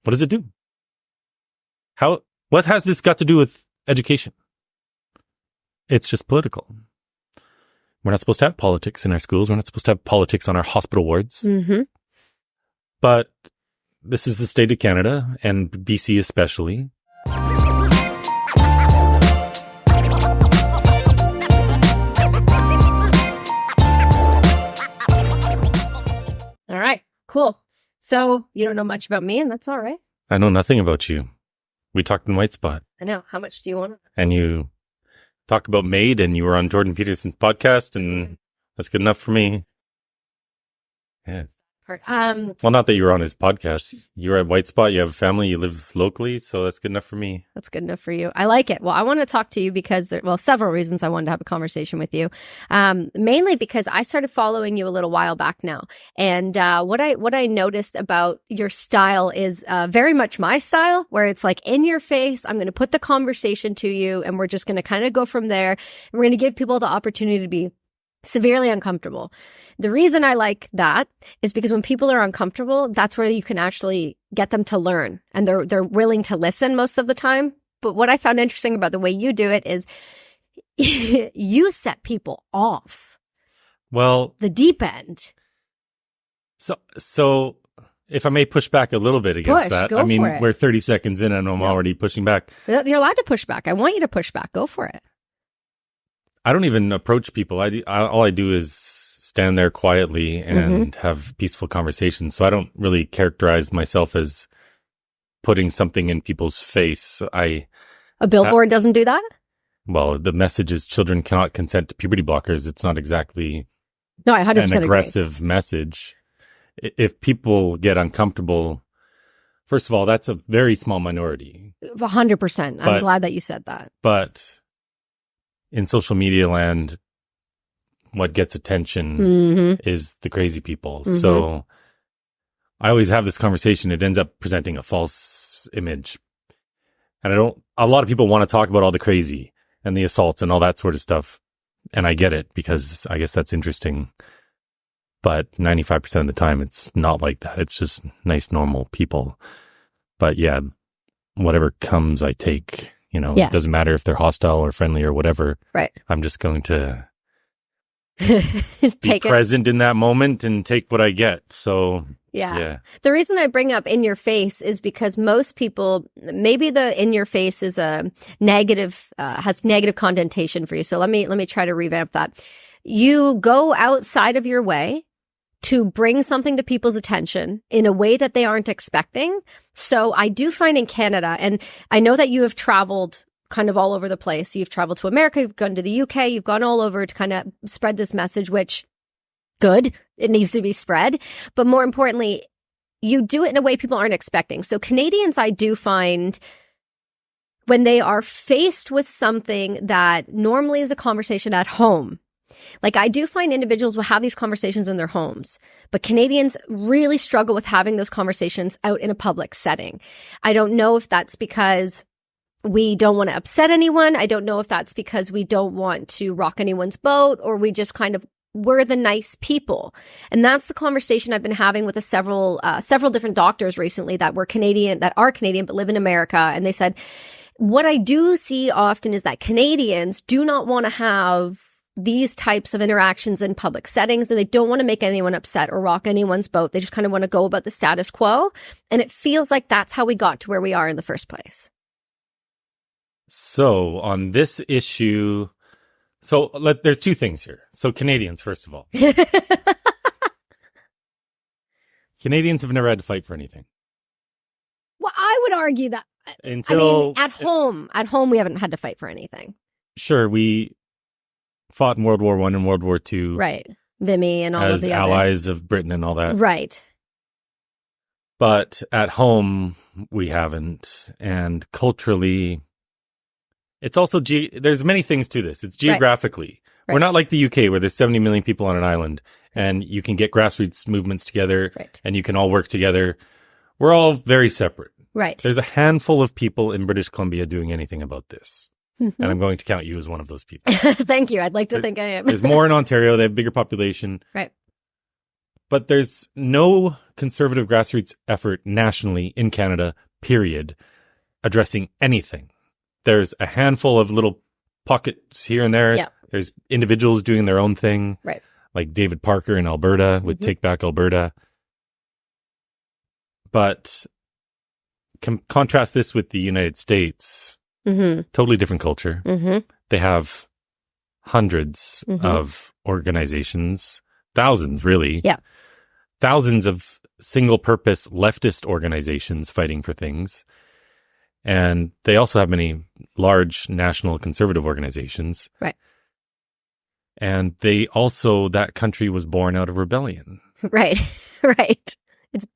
What does it do? What has this got to do with education? It's just political. We're not supposed to have politics in our schools. We're not supposed to have politics on our hospital wards. Mm-hmm. But this is the state of Canada, and BC especially. All right, cool. So you don't know much about me, and that's all right. I know nothing about you. We talked in White Spot. I know. How much do you want? And you talk about MAID, and you were on Jordan Peterson's podcast, and that's good enough for me. Yeah. Well, not that you were on his podcast. You were at White Spot. You have a family. You live locally. So that's good enough for me. That's good enough for you. I like it. Well, I want to talk to you because several reasons I wanted to have a conversation with you. Mainly because I started following you a little while back now. And what I noticed about your style is very much my style, where it's like in your face. I'm going to put the conversation to you, and we're just going to kind of go from there. And we're going to give people the opportunity to be severely uncomfortable. The reason I like that is because when people are uncomfortable, that's where you can actually get them to learn, and they're willing to listen most of the time. But what I found interesting about the way you do it is you set people off. Well, the deep end. So if I may push back a little bit against that, I mean, we're 30 seconds in and I'm already pushing back. You're allowed to push back. I want you to push back. Go for it. I don't even approach people. All I do is stand there quietly and have peaceful conversations. So I don't really characterize myself as putting something in people's face. A billboard doesn't do that? Well, the message is children cannot consent to puberty blockers. It's not exactly I 100% an aggressive message. If people get uncomfortable, first of all, that's a very small minority. 100%. I'm glad that you said that. But in social media land, what gets attention is the crazy people. So I always have this conversation. It ends up presenting a false image. And a lot of people want to talk about all the crazy and the assaults and all that sort of stuff. And I get it, because I guess that's interesting. But 95% of the time, it's not like that. It's just nice, normal people. But yeah, whatever comes, I take. It doesn't matter if they're hostile or friendly or whatever. Right. I'm just going to be present in that moment and take what I get. So, yeah. The reason I bring up in your face is because most people, maybe the in your face is a negative, has negative connotation for you. So let me try to revamp that. You go outside of your way to bring something to people's attention in a way that they aren't expecting. So I do find in Canada, and I know that you have traveled kind of all over the place. You've traveled to America, you've gone to the UK, you've gone all over to kind of spread this message, which good, it needs to be spread. But more importantly, you do it in a way people aren't expecting. So Canadians, I do find, when they are faced with something that normally is a conversation at home, like I do find individuals will have these conversations in their homes, but Canadians really struggle with having those conversations out in a public setting. I don't know if that's because we don't want to upset anyone. I don't know if that's because we don't want to rock anyone's boat, or we just we're the nice people. And that's the conversation I've been having with several different doctors recently that are Canadian but live in America. And they said, what I do see often is that Canadians do not want to have these types of interactions in public settings, and they don't want to make anyone upset or rock anyone's boat. They just kind of want to go about the status quo. And it feels like that's how we got to where we are in the first place. So on this issue, there's two things here. So Canadians, first of all. Canadians have never had to fight for anything. Well, I would argue that. At home, we haven't had to fight for anything. Sure, we fought in World War I and World War II. Right. Vimy and all of the allies of Britain and all that. Right. But at home, we haven't. And culturally, it's also, there's many things to this. It's geographically. Right. We're not like the UK, where there's 70 million people on an island and you can get grassroots movements together and you can all work together. We're all very separate. Right. There's a handful of people in British Columbia doing anything about this. And I'm going to count you as one of those people. Thank you. I'd like to think I am. There's more in Ontario. They have a bigger population. Right. But there's no conservative grassroots effort nationally in Canada, period, addressing anything. There's a handful of little pockets here and there. Yeah. There's individuals doing their own thing. Right. Like David Parker in Alberta with Take Back Alberta. But contrast this with the United States. Totally different culture. They have hundreds of organizations, thousands really. Yeah. Thousands of single-purpose leftist organizations fighting for things. And they also have many large national conservative organizations. Right. And they also, that country was born out of rebellion. Right. Right.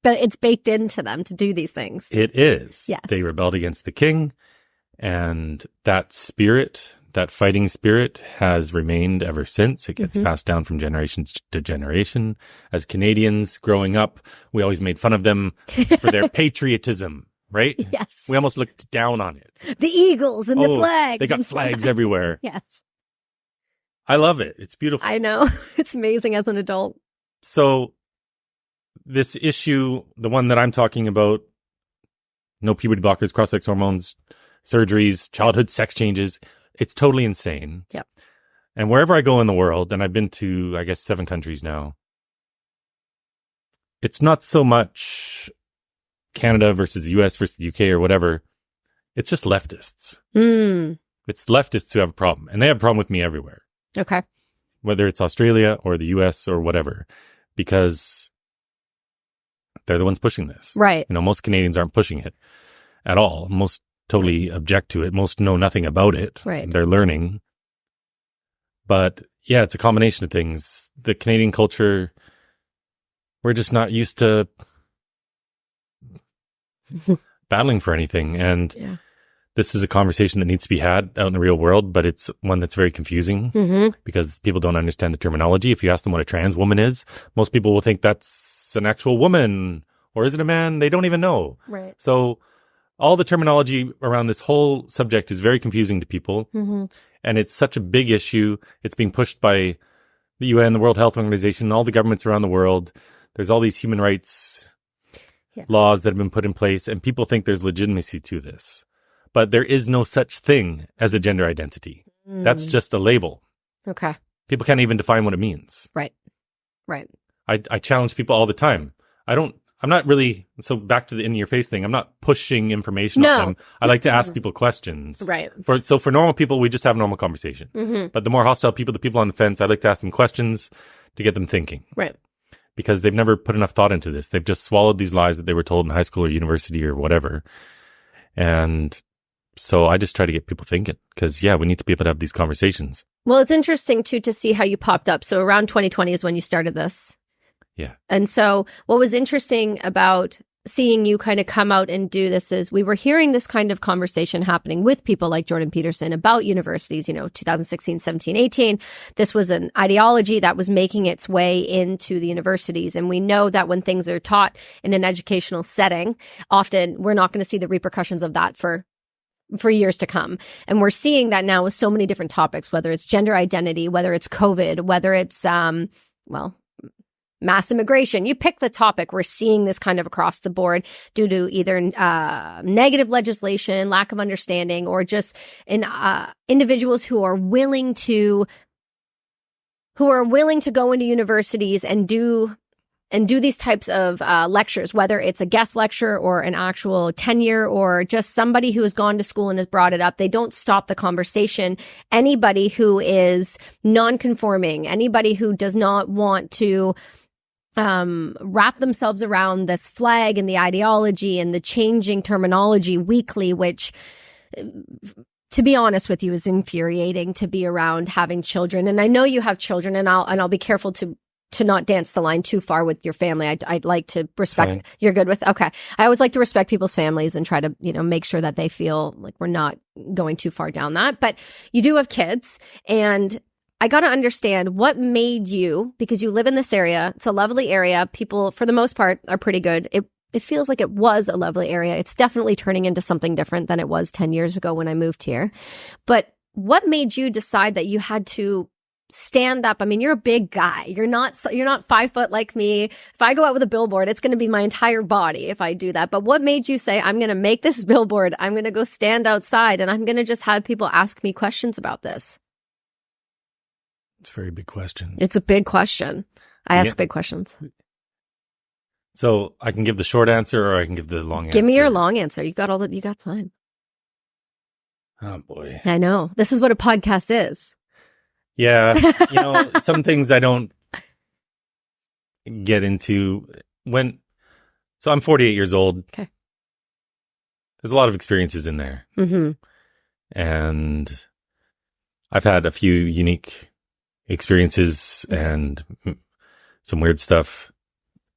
It's baked into them to do these things. It is. Yes. They rebelled against the king, and that spirit, that fighting spirit, has remained ever since. It gets passed down from generation to generation. As Canadians growing up, we always made fun of them for their patriotism, right? Yes. We almost looked down on it. The eagles and the flags. They got flags everywhere. Yes. I love it. It's beautiful. I know. It's amazing as an adult. So this issue, the one that I'm talking about, no puberty blockers, cross-sex hormones, surgeries, childhood sex changes, it's totally insane. Yep. And wherever I go in the world, and I've been to, I guess, 7 countries now, it's not so much Canada versus the US versus the UK or whatever. It's just leftists. It's leftists who have a problem. And they have a problem with me everywhere. Okay. Whether it's Australia or the US or whatever, because they're the ones pushing this. Right. You know, most Canadians aren't pushing it at all. Most totally object to it. Most know nothing about it. Right. They're learning. But yeah, it's a combination of things. The Canadian culture, we're just not used to battling for anything. And this is a conversation that needs to be had out in the real world, but it's one that's very confusing because people don't understand the terminology. If you ask them what a trans woman is, most people will think that's an actual woman, or is it a man? They don't even know. Right. So all the terminology around this whole subject is very confusing to people. And it's such a big issue. It's being pushed by the UN, the World Health Organization, all the governments around the world. There's all these human rights laws that have been put in place, and people think there's legitimacy to this. But there is no such thing as a gender identity. That's just a label. Okay. People can't even define what it means. Right. Right. I challenge people all the time. I'm not really, so back to the in your face thing, I'm not pushing information on them. I like to ask people questions. Right. So for normal people, we just have a normal conversation. But the more hostile people, the people on the fence, I like to ask them questions to get them thinking. Right. Because they've never put enough thought into this. They've just swallowed these lies that they were told in high school or university or whatever. And so I just try to get people thinking because, we need to be able to have these conversations. Well, it's interesting, too, to see how you popped up. So around 2020 is when you started this. Yeah. And so what was interesting about seeing you kind of come out and do this is we were hearing this kind of conversation happening with people like Jordan Peterson about universities, 2016, 17, 18. This was an ideology that was making its way into the universities. And we know that when things are taught in an educational setting, often we're not going to see the repercussions of that for years to come. And we're seeing that now with so many different topics, whether it's gender identity, whether it's COVID, whether it's, mass immigration. You pick the topic. We're seeing this kind of across the board due to either negative legislation, lack of understanding, or just individuals who are willing to go into universities and do these types of lectures, whether it's a guest lecture or an actual tenure or just somebody who has gone to school and has brought it up. They don't stop the conversation. Anybody who is non-conforming, anybody who does not want to wrap themselves around this flag and the ideology and the changing terminology weekly, which, to be honest with you, is infuriating to be around having children. And I know you have children, and I'll be careful to not dance the line too far with your family. I'd like to respect. Fine. You're good with? Okay. I always like to respect people's families and try to, make sure that they feel like we're not going too far down that. But you do have kids, and I got to understand what made you, because you live in this area. It's a lovely area. People, for the most part, are pretty good. It feels like it was a lovely area. It's definitely turning into something different than it was 10 years ago when I moved here. But what made you decide that you had to stand up? I mean, you're a big guy. You're not 5 foot like me. If I go out with a billboard, it's going to be my entire body if I do that. But what made you say, I'm going to make this billboard, I'm going to go stand outside, and I'm going to just have people ask me questions about this? It's a very big question. It's a big question. I ask big questions. So I can give the short answer or I can give the long answer. Give me your long answer. You got time. Oh boy. I know. This is what a podcast is. Yeah. Some things I don't get into so I'm 48 years old. Okay. There's a lot of experiences in there. Mm-hmm. And I've had a few unique experiences and some weird stuff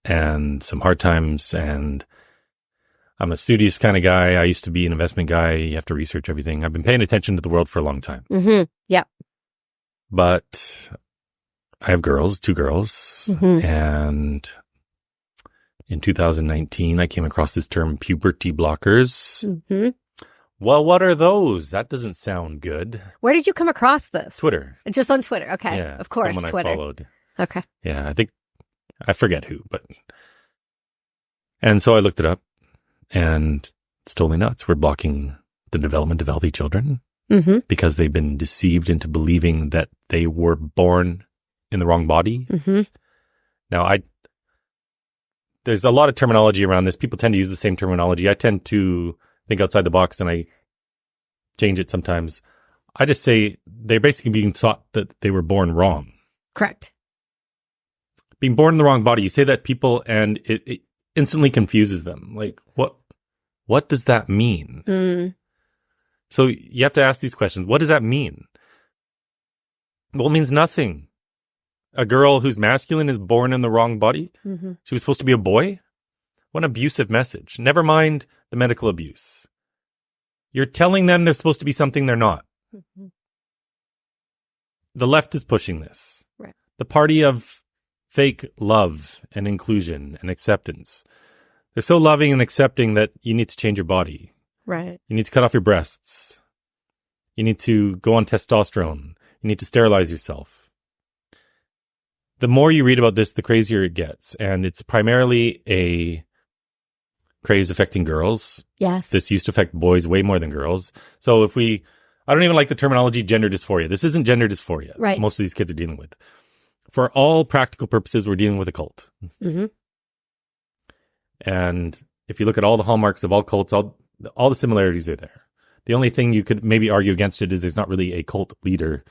and some hard times. And I'm a studious kind of guy. I used to be an investment guy. You have to research everything. I've been paying attention to the world for a long time. Mm-hmm. Yeah. But I have two girls. Mm-hmm. And in 2019, I came across this term, puberty blockers. Mm-hmm. Well, what are those? That doesn't sound good. Where did you come across this? Twitter. Just on Twitter. Okay. Yeah, of course, someone Twitter. I followed. Okay. Yeah, I forget who, and so I looked it up, and it's totally nuts. We're blocking the development of healthy children because they've been deceived into believing that they were born in the wrong body. Mm-hmm. Now, there's a lot of terminology around this. People tend to use the same terminology. I tend to think outside the box, and I change it sometimes. I just say they're basically being taught that they were born wrong. Correct. Being born in the wrong body, you say that to people, and it instantly confuses them. Like, what does that mean? Mm. So you have to ask these questions. What does that mean? Well, it means nothing. A girl who's masculine is born in the wrong body. Mm-hmm. She was supposed to be a boy. What an abusive message. Never mind the medical abuse. You're telling them they're supposed to be something they're not. Mm-hmm. The left is pushing this. Right. The party of fake love and inclusion and acceptance. They're so loving and accepting that you need to change your body. Right. You need to cut off your breasts. You need to go on testosterone. You need to sterilize yourself. The more you read about this, the crazier it gets. And it's primarily a craze affecting girls. Yes. This used to affect boys way more than girls. So I don't even like the terminology gender dysphoria. This isn't gender dysphoria. Right. Most of these kids are dealing with. For all practical purposes, we're dealing with a cult. Mm-hmm. And if you look at all the hallmarks of all cults, all the similarities are there. The only thing you could maybe argue against it is there's not really a cult leader.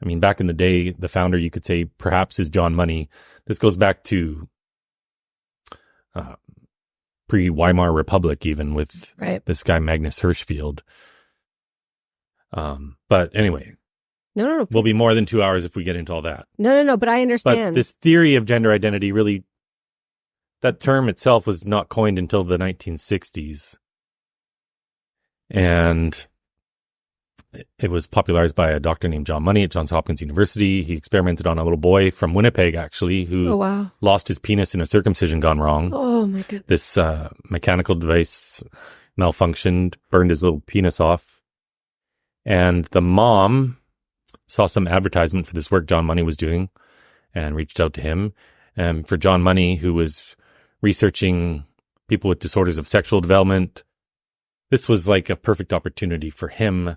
I mean, back in the day, the founder, you could say, perhaps is John Money. This goes back to pre-Weimar Republic, even with this guy, Magnus Hirschfeld. But anyway. No. We'll be more than 2 hours if we get into all that. No, but I understand. But this theory of gender identity really, that term itself was not coined until the 1960s. And it was popularized by a doctor named John Money at Johns Hopkins University. He experimented on a little boy from Winnipeg, actually, who lost his penis in a circumcision gone wrong. Oh, my goodness. This mechanical device malfunctioned, burned his little penis off. And the mom saw some advertisement for this work John Money was doing and reached out to him. And for John Money, who was researching people with disorders of sexual development, this was like a perfect opportunity for him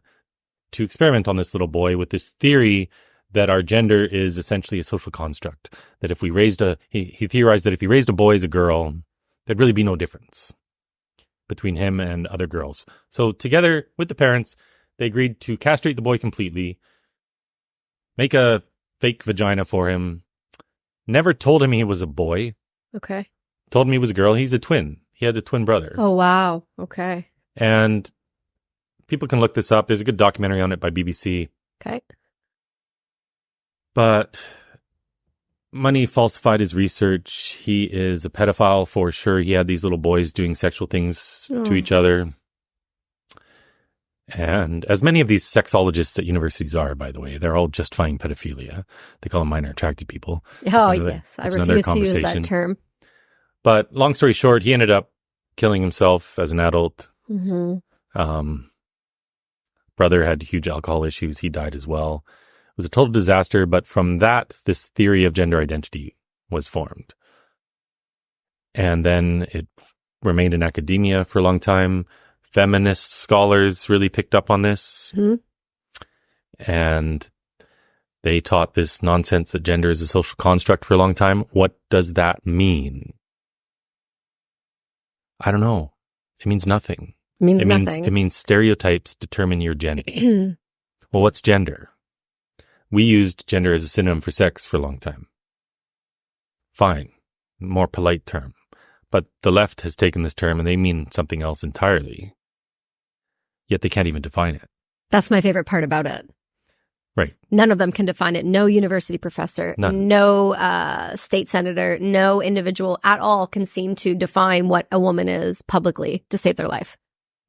to experiment on this little boy with this theory that our gender is essentially a social construct. That if we raised he theorized that if he raised a boy as a girl, there'd really be no difference between him and other girls. So together with the parents, they agreed to castrate the boy completely, make a fake vagina for him, never told him he was a boy. Okay. Told him he was a girl. He's a twin. He had a twin brother. Oh, wow. Okay. And people can look this up. There's a good documentary on it by BBC. Okay. But Money falsified his research. He is a pedophile for sure. He had these little boys doing sexual things to each other. And as many of these sexologists at universities are, by the way, they're all justifying pedophilia. They call them minor attracted people. Oh, yes. I refuse to use that term. But long story short, he ended up killing himself as an adult. Mm-hmm. Brother had huge alcohol issues. He died as well. was a total disaster, but from that, this theory of gender identity was formed. And then it remained in academia for a long time. Feminist scholars really picked up on this. Mm-hmm. And they taught this nonsense that gender is a social construct for a long time. What does that mean? I don't know. It means nothing. It means stereotypes determine your gender. Well, what's gender? We used gender as a synonym for sex for a long time. Fine. More polite term. But the left has taken this term and they mean something else entirely. Yet they can't even define it. That's my favorite part about it. Right. None of them can define it. No university professor, None. No state senator, no individual at all can seem to define what a woman is publicly to save their life.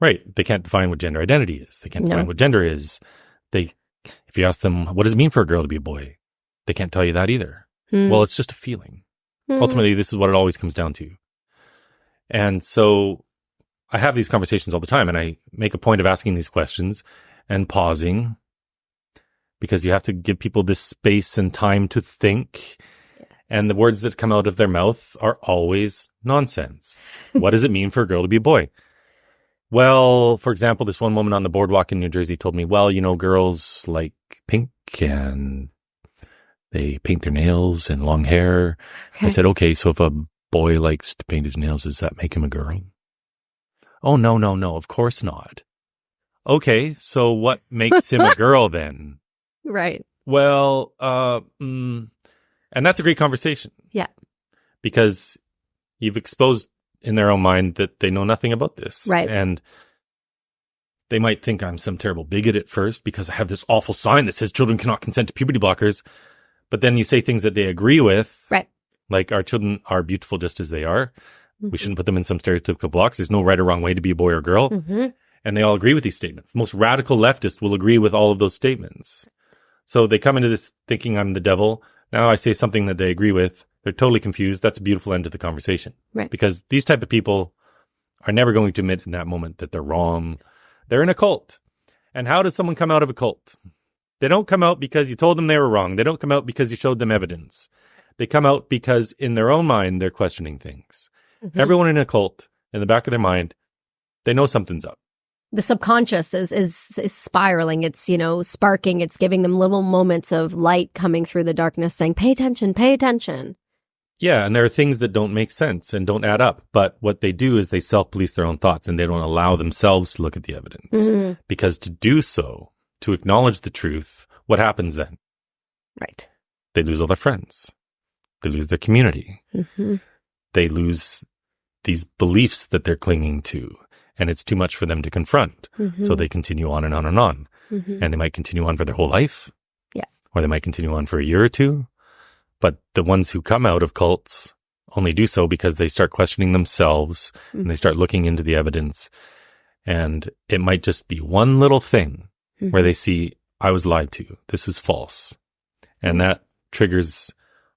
Right. They can't define what gender identity is. They can't define what gender is. If you ask them, what does it mean for a girl to be a boy? They can't tell you that either. Well, it's just a feeling. Ultimately, this is what it always comes down to. And so I have these conversations all the time, and I make a point of asking these questions and pausing, because you have to give people this space and time to think. And the words that come out of their mouth are always nonsense. What does it mean for a girl to be a boy? Well, for example, this one woman on the boardwalk in New Jersey told me, well, girls like pink and they paint their nails and long hair. Okay. I said, okay, so if a boy likes to paint his nails, does that make him a girl? Oh, no, of course not. Okay, so what makes him a girl then? Right. Well, and that's a great conversation. Yeah. Because you've exposed in their own mind that they know nothing about this. Right. And they might think I'm some terrible bigot at first because I have this awful sign that says children cannot consent to puberty blockers. But then you say things that they agree with. Right. Like our children are beautiful just as they are. Mm-hmm. We shouldn't put them in some stereotypical box. There's no right or wrong way to be a boy or girl. Mm-hmm. And they all agree with these statements. The most radical leftist will agree with all of those statements. So they come into this thinking I'm the devil. Now I say something that they agree with. They're totally confused. That's a beautiful end to the conversation. Right. Because these type of people are never going to admit in that moment that they're wrong. They're in a cult. And how does someone come out of a cult? They don't come out because you told them they were wrong. They don't come out because you showed them evidence. They come out because in their own mind, they're questioning things. Mm-hmm. Everyone in a cult, in the back of their mind, they know something's up. The subconscious is spiraling. It's, sparking. It's giving them little moments of light coming through the darkness saying, pay attention, pay attention. Yeah. And there are things that don't make sense and don't add up. But what they do is they self-police their own thoughts and they don't allow themselves to look at the evidence. Mm-hmm. Because to do so, to acknowledge the truth, what happens then? Right. They lose all their friends. They lose their community. Mm-hmm. They lose these beliefs that they're clinging to. And it's too much for them to confront. Mm-hmm. So they continue on and on and on. Mm-hmm. And they might continue on for their whole life. Yeah. Or they might continue on for a year or two. But the ones who come out of cults only do so because they start questioning themselves and they start looking into the evidence. And it might just be one little thing where they see, I was lied to. This is false. And that triggers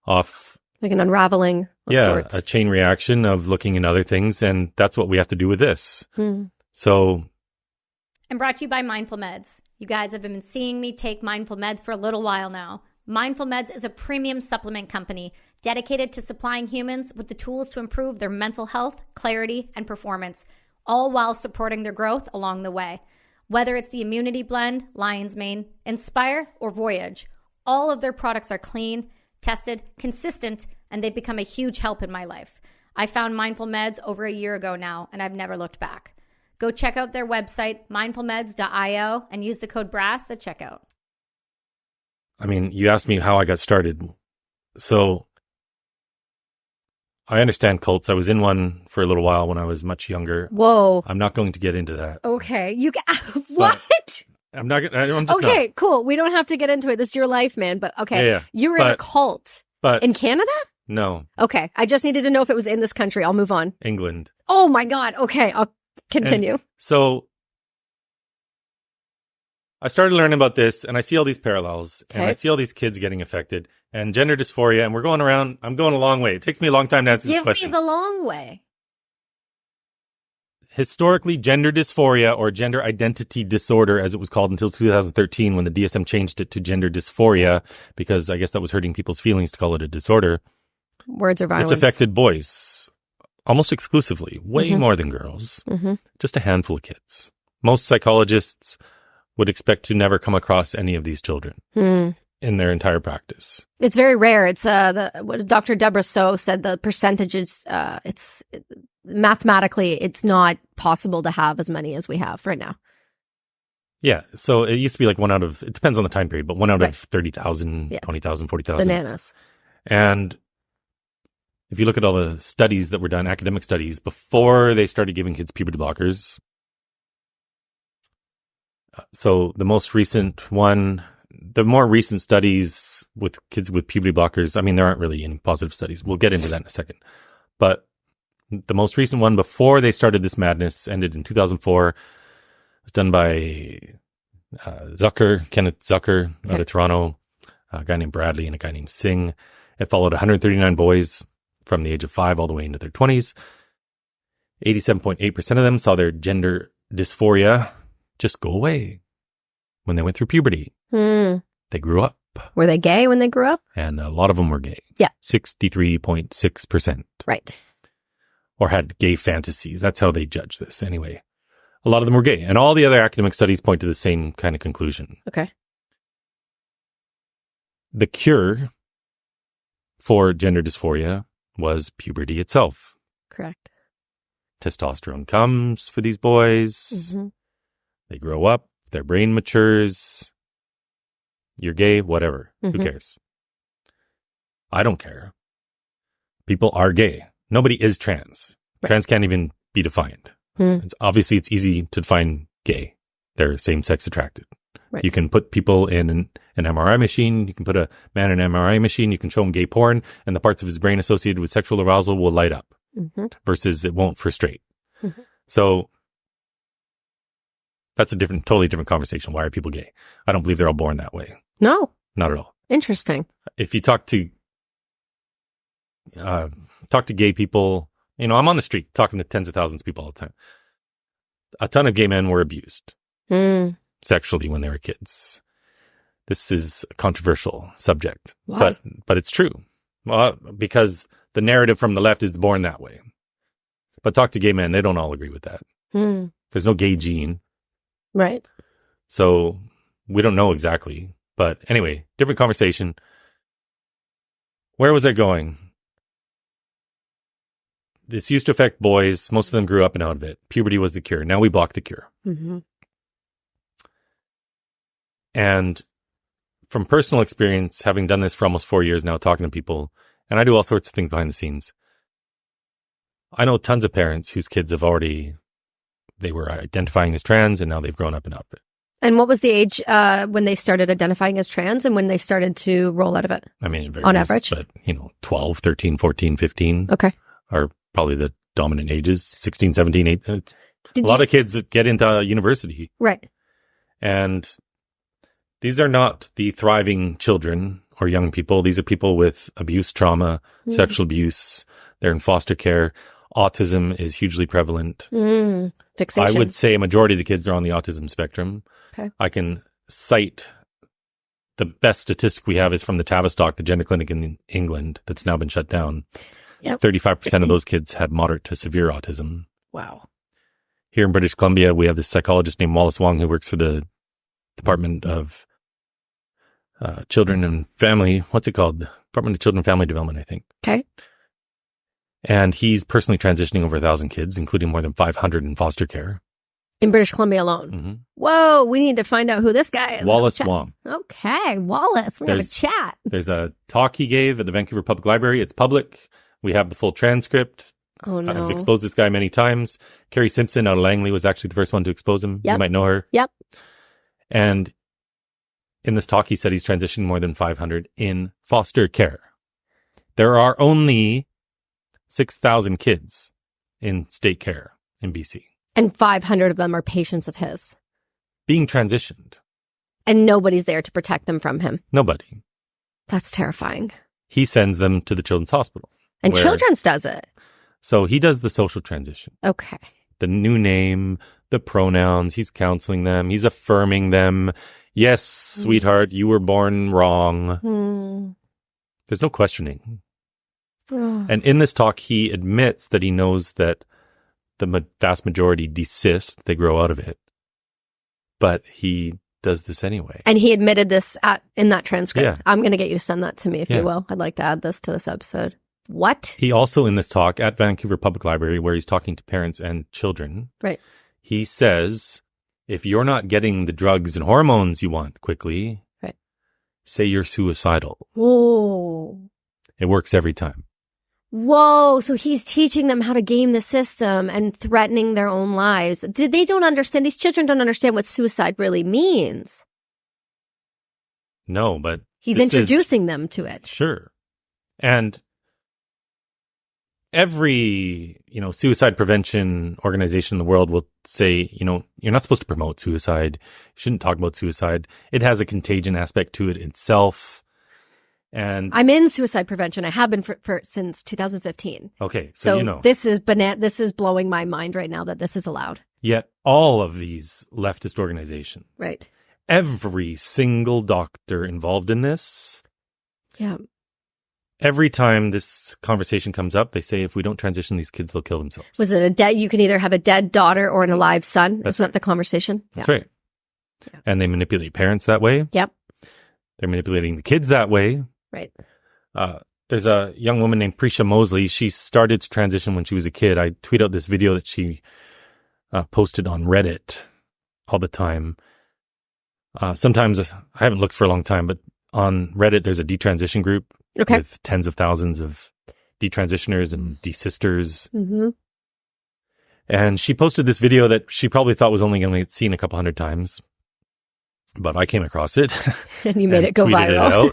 off like an unraveling of sorts. A chain reaction of looking in other things. And that's what we have to do with this. So. And brought to you by Mindful Meds. You guys have been seeing me take Mindful Meds for a little while now. Mindful Meds is a premium supplement company dedicated to supplying humans with the tools to improve their mental health, clarity, and performance, all while supporting their growth along the way. Whether it's the Immunity Blend, Lion's Mane, Inspire, or Voyage, all of their products are clean, tested, consistent, and they've become a huge help in my life. I found Mindful Meds over a year ago now, and I've never looked back. Go check out their website, mindfulmeds.io, and use the code BRASS at checkout. I mean, you asked me how I got started. So I understand cults. I was in one for a little while when I was much younger. Whoa. I'm not going to get into that. Okay. What? I'm not. I'm just okay, not. Cool. We don't have to get into it. This is your life, man. But okay, yeah. You were in a cult. But in Canada? No. Okay. I just needed to know if it was in this country. I'll move on. England. Oh my God. Okay. I'll continue. And so I started learning about this and I see all these parallels and I see all these kids getting affected and gender dysphoria and we're going around. I'm going a long way. It takes me a long time to answer this question. Give me the long way. historically, gender dysphoria or gender identity disorder, as it was called until 2013 when the DSM changed it to gender dysphoria, because I guess that was hurting people's feelings to call it a disorder. Words are violence. This affected boys almost exclusively, way more than girls. Just a handful of kids. Most psychologists would expect to never come across any of these children in their entire practice. It's very rare. It's what Dr. Deborah So said, the percentages, mathematically, it's not possible to have as many as we have right now. Yeah. So it used to be like one out of, it depends on the time period, but one out of 30,000, 20,000, 40,000. Bananas. And if you look at all the studies that were done, academic studies, before they started giving kids puberty blockers. So the most recent one, the more recent studies with kids with puberty blockers, I mean, there aren't really any positive studies. We'll get into that in a second. But the most recent one before they started this madness ended in 2004. It was done by Kenneth Zucker out of Toronto, a guy named Bradley and a guy named Singh. It followed 139 boys from the age of 5 all the way into their 20s. 87.8% of them saw their gender dysphoria just go away when they went through puberty. They grew up. Were they gay when they grew up? And a lot of them were gay. Yeah. 63.6%. Right. Or had gay fantasies. That's how they judge this anyway. A lot of them were gay. And all the other academic studies point to the same kind of conclusion. Okay. The cure for gender dysphoria was puberty itself. Correct. Testosterone comes for these boys. They grow up. Their brain matures. You're gay, whatever. Who cares? I don't care. People are gay. Nobody is trans. Right. Trans can't even be defined. Obviously, it's easy to define gay. They're same-sex attracted. Right. You can put people in an MRI machine. You can put a man in an MRI machine. You can show him gay porn, and the parts of his brain associated with sexual arousal will light up, versus it won't for straight. So that's a totally different conversation. Why are people gay? I don't believe they're all born that way. No. Not at all. Interesting. If you talk to gay people, I'm on the street talking to tens of thousands of people all the time. A ton of gay men were abused sexually when they were kids. This is a controversial subject. Why? But it's true. Well, because the narrative from the left is born that way. But talk to gay men, they don't all agree with that. There's no gay gene. Right. So we don't know exactly. But anyway, different conversation. Where was I going? This used to affect boys. Most of them grew up and out of it. Puberty was the cure. Now we block the cure. And from personal experience, having done this for almost 4 years now, talking to people, and I do all sorts of things behind the scenes. I know tons of parents whose kids they were identifying as trans, and now they've grown up and out of it. And what was the age when they started identifying as trans and when they started to roll out of it? I mean, it varies, on average, but 12, 13, 14, 15 are probably the dominant ages. 16, 17, 18. A lot of kids get into university. Right. And these are not the thriving children or young people. These are people with abuse, trauma, sexual abuse. They're in foster care. Autism is hugely prevalent. Fixation. I would say a majority of the kids are on the autism spectrum. Okay. I can cite the best statistic we have is from the Tavistock, the gender clinic in England that's now been shut down. 35% of those kids had moderate to severe autism. Wow. Here in British Columbia, we have this psychologist named Wallace Wong who works for the Department of Children and Family. What's it called? Department of Children and Family Development, I think. Okay. And he's personally transitioning over 1,000 kids, including more than 500 in foster care. In British Columbia alone. Whoa, we need to find out who this guy is. Wallace Wong. Okay, Wallace. We're going to chat. There's a talk he gave at the Vancouver Public Library. It's public. We have the full transcript. Oh, no. I've exposed this guy many times. Carrie Simpson out of Langley was actually the first one to expose him. You might know her. Yep. And in this talk, he said he's transitioned more than 500 in foster care. There are only 6,000 kids in state care in BC. And 500 of them are patients of his. Being transitioned. And nobody's there to protect them from him. Nobody. That's terrifying. He sends them to the Children's Hospital. And Children's does it. So he does the social transition. Okay. the new name, the pronouns. He's counseling them. He's affirming them. Yes, sweetheart, you were born wrong. There's no questioning. And in this talk, he admits that he knows that the vast majority desist. They grow out of it. But he does this anyway. And he admitted this in that transcript. Yeah. I'm going to get you to send that to me if you will. I'd like to add this to this episode. What? He also, in this talk at Vancouver Public Library, where he's talking to parents and children, Right. he says, if you're not getting the drugs and hormones you want quickly, right, say you're suicidal. Whoa. It works every time. Whoa. So he's teaching them how to game the system and threatening their own lives. They don't understand. These children don't understand what suicide really means. No, but he's introducing them to it. Sure. And every, suicide prevention organization in the world will say, you're not supposed to promote suicide. You shouldn't talk about suicide. It has a contagion aspect to it itself. And I'm in suicide prevention. I have been for since 2015. Okay. So this is this is blowing my mind right now that this is allowed. Yet all of these leftist organizations, right, every single doctor involved in this, every time this conversation comes up, they say, if we don't transition these kids, they'll kill themselves. Was it you can either have a dead daughter or an alive son? Isn't that the conversation? That's right. Yeah. And they manipulate parents that way. Yep. They're manipulating the kids that way. Right. There's a young woman named Prisha Mosley. She started to transition when she was a kid. I tweet out this video that she posted on Reddit all the time. Sometimes, I haven't looked for a long time, but on Reddit, there's a detransition group with tens of thousands of detransitioners and desisters. Mm-hmm. And she posted this video that she probably thought was only going to get seen a couple hundred times. But I came across it. And you made it go viral.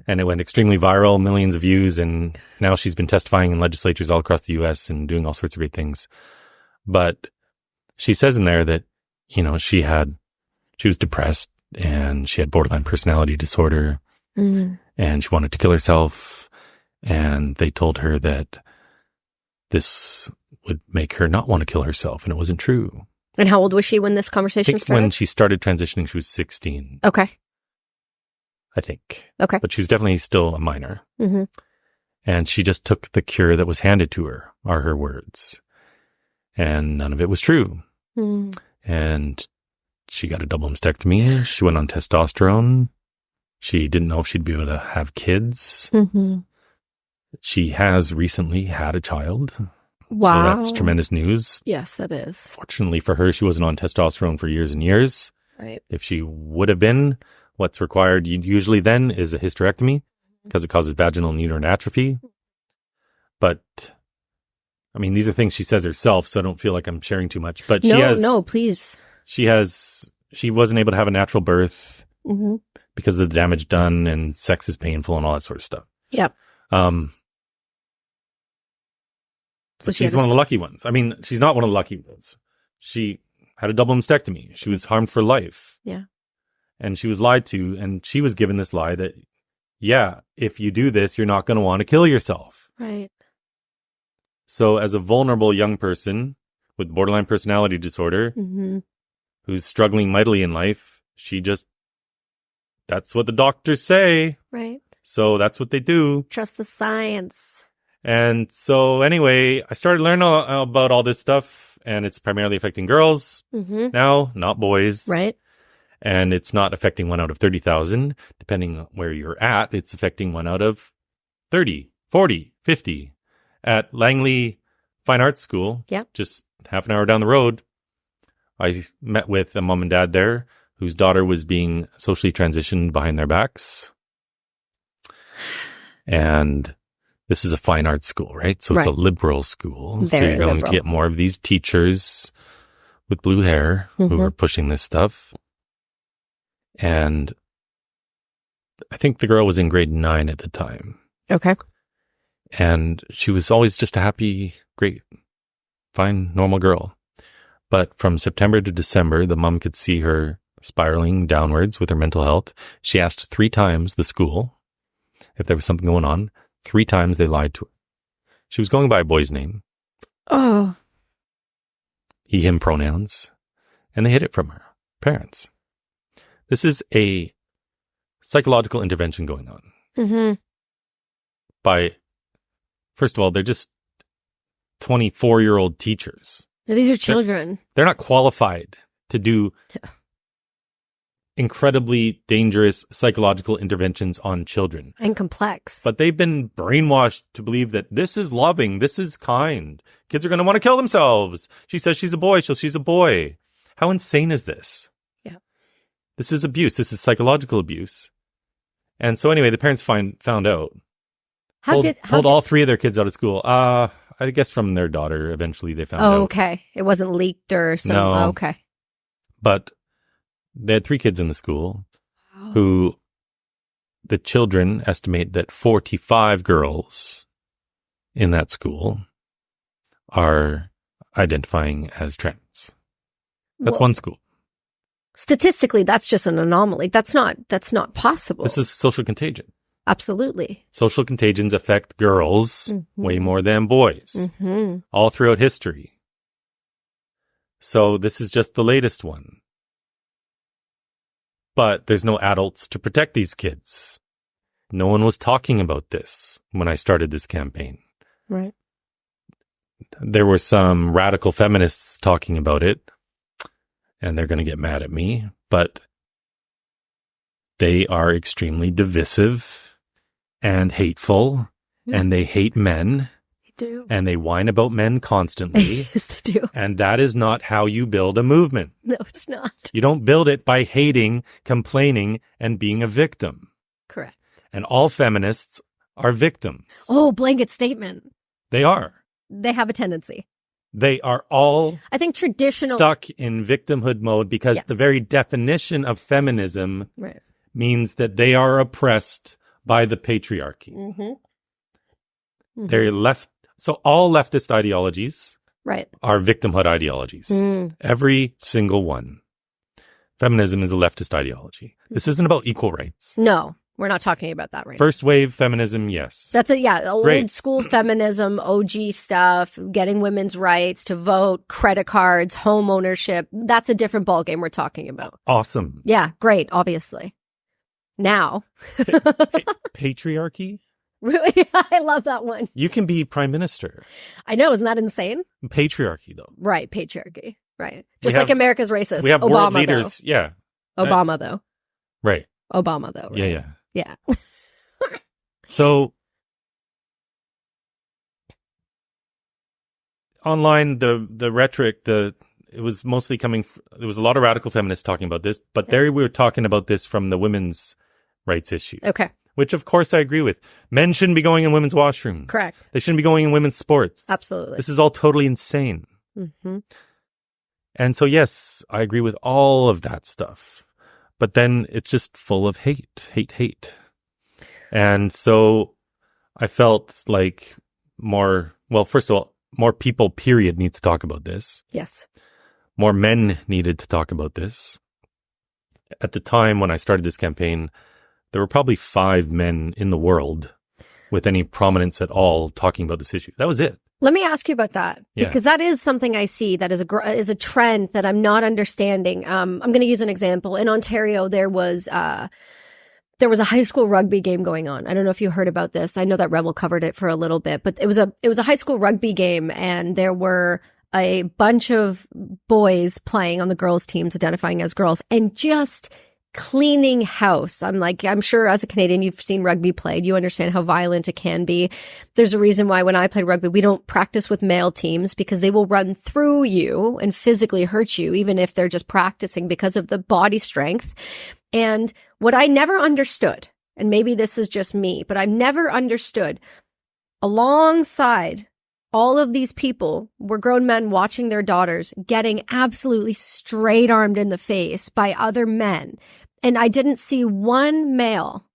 And it went extremely viral, millions of views. And now she's been testifying in legislatures all across the U.S. and doing all sorts of great things. But she says in there that, she was depressed and she had borderline personality disorder and she wanted to kill herself. And they told her that this would make her not want to kill herself. And it wasn't true. And how old was she when this conversation started? When she started transitioning, she was 16. Okay. I think. Okay. But she was definitely still a minor. Mm-hmm. And she just took the cure that was handed to her, are her words. And none of it was true. Mm. And she got a double mastectomy. She went on testosterone. She didn't know if she'd be able to have kids. Mm-hmm. She has recently had a child. Wow. So that's tremendous news. Yes, that is. Fortunately for her, she wasn't on testosterone for years and years. Right. If she would have been, what's required usually then is a hysterectomy because it causes vaginal and uterine atrophy. But, these are things she says herself, so I don't feel like I'm sharing too much. But No, please. She wasn't able to have a natural birth because of the damage done, and sex is painful and all that sort of stuff. Yep. So she's one of the lucky ones. She's not one of the lucky ones. She had a double mastectomy. She was harmed for life. Yeah. And she was lied to, and she was given this lie that, if you do this, you're not going to want to kill yourself. Right. So as a vulnerable young person with borderline personality disorder, who's struggling mightily in life, that's what the doctors say. Right. So that's what they do. Trust the science. And so anyway, I started learning about all this stuff, and it's primarily affecting girls now, not boys. Right. And it's not affecting 1 out of 30,000. Depending on where you're at, it's affecting 1 out of 30, 40, 50. At Langley Fine Arts School, just half an hour down the road, I met with a mom and dad there whose daughter was being socially transitioned behind their backs. And this is a fine arts school, right? So it's a liberal school. So you're going to get more of these teachers with blue hair who are pushing this stuff. And I think the girl was in grade 9 at the time. Okay. And she was always just a happy, great, fine, normal girl. But from September to December, the mom could see her spiraling downwards with her mental health. She asked 3 times the school if there was something going on. 3 times they lied to her. She was going by a boy's name. Oh. he, him pronouns, and they hid it from her parents. This is a psychological intervention going on. Mm-hmm. First of all, they're just 24-year-old teachers. These are children. They're not qualified to do incredibly dangerous psychological interventions on children. And complex. But they've been brainwashed to believe that this is loving, this is kind. Kids are going to want to kill themselves. She says she's a boy, so she's a boy. How insane is this? Yeah. This is abuse. This is psychological abuse. And so anyway, the parents found out. Pulled all three of their kids out of school. I guess from their daughter, eventually they found out. Oh, okay. It wasn't leaked or something. No. Oh, okay. But they had 3 kids in the school who the children estimate that 45 girls in that school are identifying as trans. That's one school. Statistically, that's just an anomaly. That's not possible. This is social contagion. Absolutely. Social contagions affect girls way more than boys all throughout history. So this is just the latest one. But there's no adults to protect these kids. No one was talking about this when I started this campaign. Right. There were some radical feminists talking about it, and they're going to get mad at me, but they are extremely divisive and hateful, and they hate men. They do. And they whine about men constantly. Yes, they do. And that is not how you build a movement. No, it's not. You don't build it by hating, complaining, and being a victim. Correct. And all feminists are victims. Oh, blanket statement. They are. They have a tendency. They are all I think traditional stuck in victimhood mode because the very definition of feminism means that they are oppressed by the patriarchy. They're left. So all leftist ideologies are victimhood ideologies. Every single one. Feminism is a leftist ideology. This isn't about equal rights. No, we're not talking about that right First wave feminism, yes. That's old school feminism, OG stuff, getting women's rights to vote, credit cards, home ownership. That's a different ballgame we're talking about. Awesome. Yeah, great, obviously. Now. Patriarchy? Really? I love that one. You can be prime minister. I know. Isn't that insane? Patriarchy, though. Right. Patriarchy. Right. Just like America's racist. We have Obama, world leaders. Though. Yeah. Obama, though. Right. Obama, though. Right? Yeah. So online, the rhetoric, it was mostly coming. There was a lot of radical feminists talking about this, but there we were talking about this from the women's rights issue. Okay. Which, of course, I agree with. Men shouldn't be going in women's washrooms. Correct. They shouldn't be going in women's sports. Absolutely. This is all totally insane. And so, yes, I agree with all of that stuff. But then it's just full of hate. And so I felt like first of all, more people, period, need to talk about this. Yes. More men needed to talk about this. At the time when I started this campaign, there were probably 5 men in the world with any prominence at all talking about this issue. That was it. Let me ask you about that, because that is something I see that is a trend that I'm not understanding. I'm going to use an example. In Ontario, there was a high school rugby game going on. I don't know if you heard about this. I know that Rebel covered it for a little bit, but it was a high school rugby game, and there were a bunch of boys playing on the girls' teams, identifying as girls, and just cleaning house. I'm sure as a Canadian, you've seen rugby played. You understand how violent it can be. There's a reason why when I played rugby, we don't practice with male teams, because they will run through you and physically hurt you, even if they're just practicing, because of the body strength. And what I never understood, and maybe this is just me, but I've never understood, alongside all of these people were grown men watching their daughters getting absolutely straight armed in the face by other men. And I didn't see one male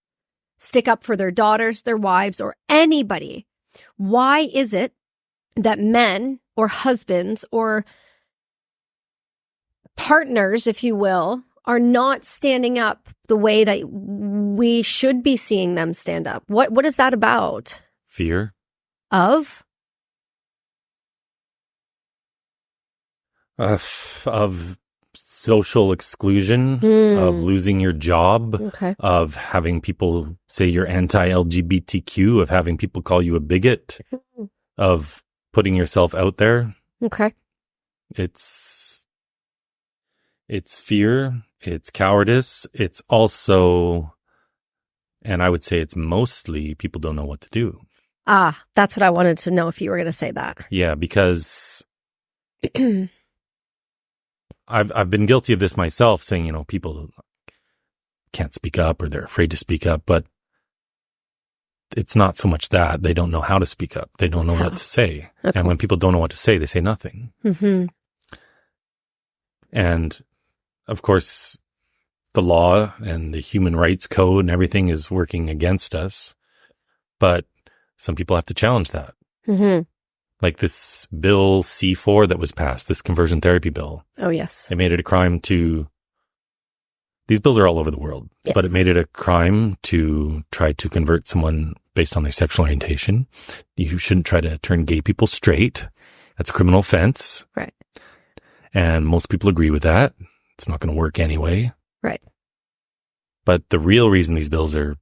stick up for their daughters, their wives, or anybody. Why is it that men or husbands or partners, if you will, are not standing up the way that we should be seeing them stand up? What is that about? Fear. Of? Of social exclusion, of losing your job, of having people say you're anti-LGBTQ, of having people call you a bigot, of putting yourself out there. Okay. It's fear, it's cowardice, it's also, and I would say it's mostly people don't know what to do. Ah, that's what I wanted to know if you were going to say that. Yeah, because I've been guilty of this myself, saying, you know, people can't speak up or they're afraid to speak up, but it's not so much that they don't know how to speak up. They don't know what to say. Okay. And when people don't know what to say, they say nothing. Mm-hmm. And of course, the law and the human rights code and everything is working against us, but some people have to challenge that. Mm-hmm. Like this bill C4 that was passed, this conversion therapy bill. Oh, yes. They made it a crime to, these bills are all over the world, but it made it a crime to try to convert someone based on their sexual orientation. You shouldn't try to turn gay people straight. That's a criminal offense. Right. And most people agree with that. It's not going to work anyway. Right. But the real reason these bills are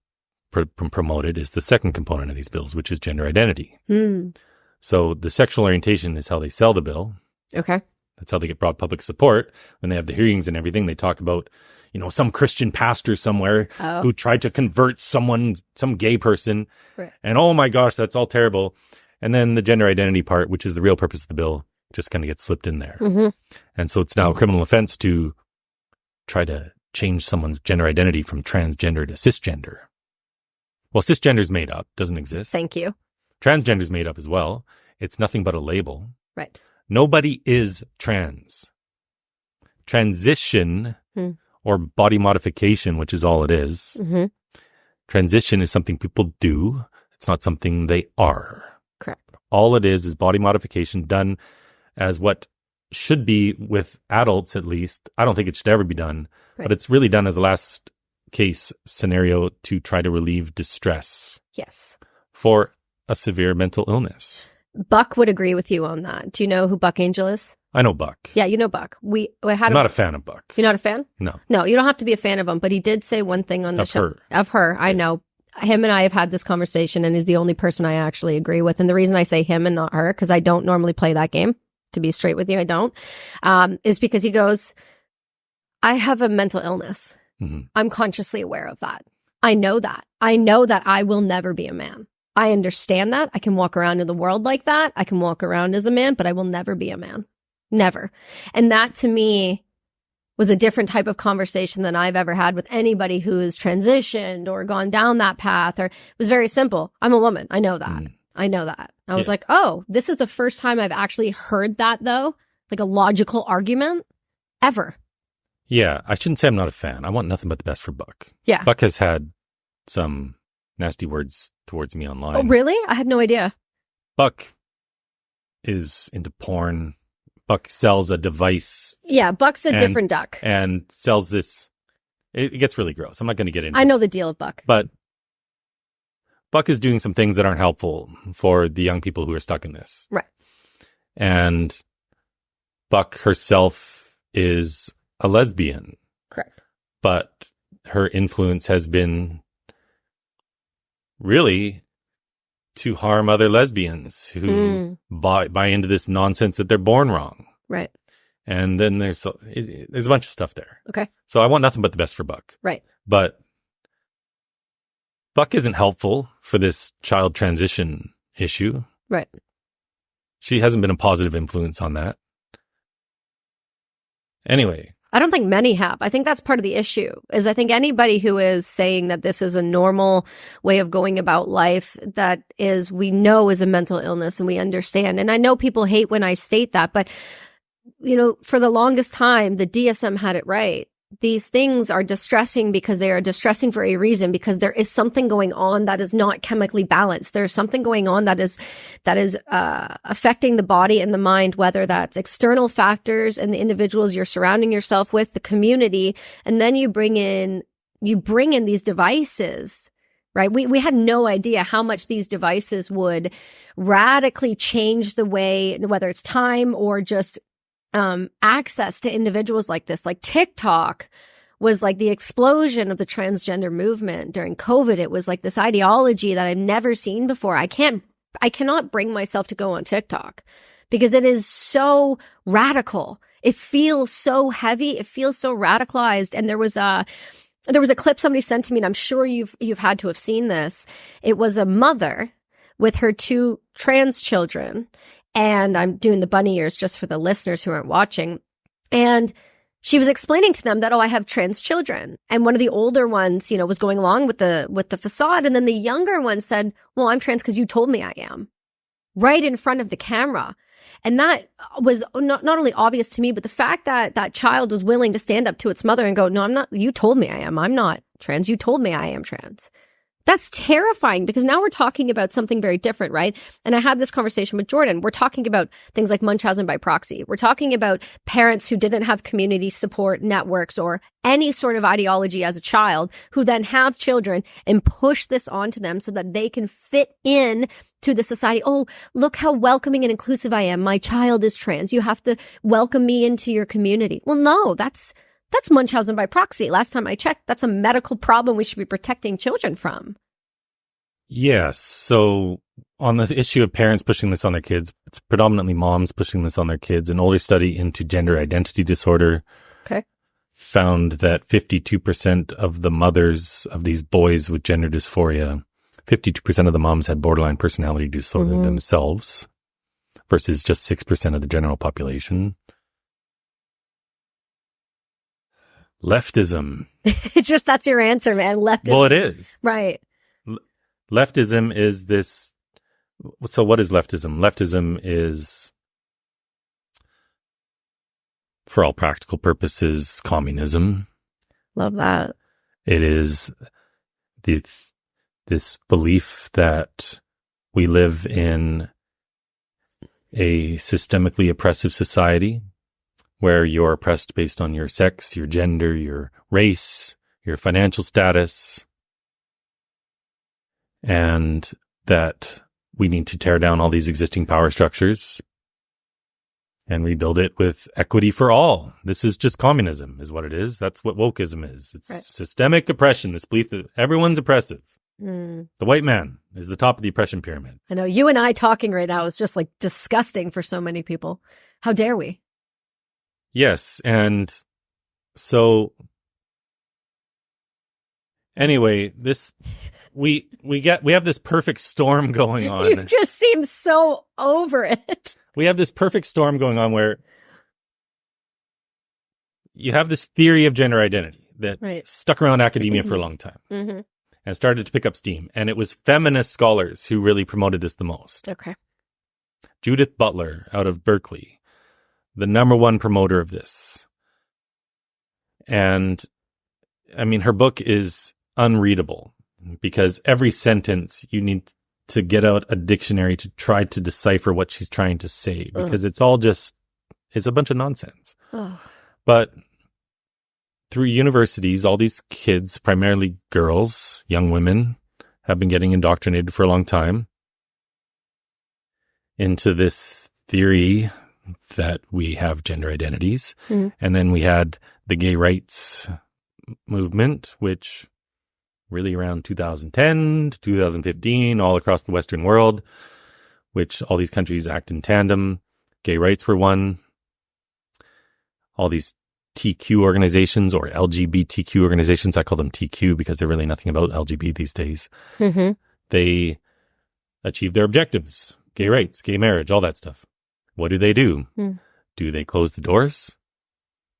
promoted is the second component of these bills, which is gender identity. So the sexual orientation is how they sell the bill. Okay. That's how they get broad public support. When they have the hearings and everything, they talk about, you know, some Christian pastor somewhere who tried to convert someone, some gay person. Right. And oh my gosh, that's all terrible. And then the gender identity part, which is the real purpose of the bill, just kind of gets slipped in there. Mm-hmm. And so it's now a criminal offense to try to change someone's gender identity from transgender to cisgender. Well, cisgender is made up, doesn't exist. Thank you. Transgender is made up as well. It's nothing but a label. Right. Nobody is trans. Transition or body modification, which is all it is. Mm-hmm. Transition is something people do. It's not something they are. Correct. All it is body modification done as what should be with adults, at least. I don't think it should ever be done, but it's really done as a last case scenario to try to relieve distress. Yes. For a severe mental illness. Buck would agree with you on that. Do you know who Buck Angel is? I know Buck. Yeah, you know Buck. I'm not a fan of Buck. You're not a fan? No. No, you don't have to be a fan of him, but he did say one thing on the show. Of her. I know. Him and I have had this conversation, and he's the only person I actually agree with. And the reason I say him and not her, because I don't normally play that game, to be straight with you, I don't, is because he goes, I have a mental illness. Mm-hmm. I'm consciously aware of that. I know that. I know that I will never be a man. I understand that. I can walk around in the world like that. I can walk around as a man, but I will never be a man. Never. And that to me was a different type of conversation than I've ever had with anybody who has transitioned or gone down that path. Or it was very simple. I'm a woman. I know that. I know that. I was like, oh, this is the first time I've actually heard that though. Like a logical argument ever. Yeah. I shouldn't say I'm not a fan. I want nothing but the best for Buck. Yeah. Buck has had some nasty words towards me online. Oh, really? I had no idea. Buck is into porn. Buck sells a device. Yeah, Buck's a different duck. And sells this. It gets really gross. I'm not going to get into it. I know the deal of Buck. But Buck is doing some things that aren't helpful for the young people who are stuck in this. Right. And Buck herself is a lesbian. Correct. But her influence has been really to harm other lesbians who buy into this nonsense that they're born wrong. Right. And then there's a bunch of stuff there. Okay. So I want nothing but the best for Buck. Right. But Buck isn't helpful for this child transition issue. Right. She hasn't been a positive influence on that. Anyway. I don't think many have. I think that's part of the issue, is I think anybody who is saying that this is a normal way of going about life, that is, we know is a mental illness and we understand. And I know people hate when I state that, but, you know, for the longest time, the DSM had it right. These things are distressing because they are distressing for a reason, because there is something going on that is not chemically balanced. There's something going on that is affecting the body and the mind, whether that's external factors and the individuals you're surrounding yourself with, the community, and then you bring in these devices. Right. We had no idea how much these devices would radically change the way, whether it's time or just access to individuals like this, like TikTok was like the explosion of the transgender movement during COVID. It was like this ideology that I've never seen before. I cannot bring myself to go on TikTok because it is so radical. It feels so heavy. It feels so radicalized. And there was a clip somebody sent to me, and I'm sure you've had to have seen this. It was a mother with her 2 trans children. And I'm doing the bunny ears just for the listeners who aren't watching. And she was explaining to them that, I have trans children. And one of the older ones, was going along with the facade. And then the younger one said, well, I'm trans because you told me I am, right in front of the camera. And that was not only obvious to me, but the fact that that child was willing to stand up to its mother and go, no, I'm not, you told me I am. I'm not trans. You told me I am trans. That's terrifying because now we're talking about something very different, right? And I had this conversation with Jordan. We're talking about things like Munchausen by proxy. We're talking about parents who didn't have community support networks or any sort of ideology as a child who then have children and push this onto them so that they can fit in to the society. Oh, look how welcoming and inclusive I am. My child is trans. You have to welcome me into your community. Well, no, that's Munchausen by proxy. Last time I checked, that's a medical problem we should be protecting children from. Yes. So on the issue of parents pushing this on their kids, it's predominantly moms pushing this on their kids. An older study into gender identity disorder found that 52% of the mothers of these boys with gender dysphoria, 52% of the moms had borderline personality disorder themselves versus just 6% of the general population. Leftism. It's just, that's your answer, man. Leftism. Well, it is. Right. Leftism is this. So what is leftism? Leftism is, for all practical purposes, communism. Love that. It is this belief that we live in a systemically oppressive society where you're oppressed based on your sex, your gender, your race, your financial status, and that we need to tear down all these existing power structures and rebuild it with equity for all. This is just communism, is what it is. That's what wokeism is. It's systemic oppression, this belief that everyone's oppressive. The white man is the top of the oppression pyramid. I know you and I talking right now is just like disgusting for so many people. How dare we? Yes. And so anyway, we have this perfect storm going on. You just seem so over it. We have this perfect storm going on where you have this theory of gender identity that stuck around academia for a long time and started to pick up steam. And it was feminist scholars who really promoted this the most. Okay. Judith Butler out of Berkeley, the number one promoter of this. And I mean, her book is unreadable because every sentence you need to get out a dictionary to try to decipher what she's trying to say because it's all just, it's a bunch of nonsense. But through universities, all these kids, primarily girls, young women, have been getting indoctrinated for a long time into this theory that we have gender identities. And then we had the gay rights movement, which really around 2010 to 2015, all across the Western world, which all these countries act in tandem. Gay rights were one. All these TQ organizations or LGBTQ organizations, I call them TQ because they're really nothing about LGBT these days. They achieve their objectives, gay rights, gay marriage, all that stuff. What do? Do they close the doors?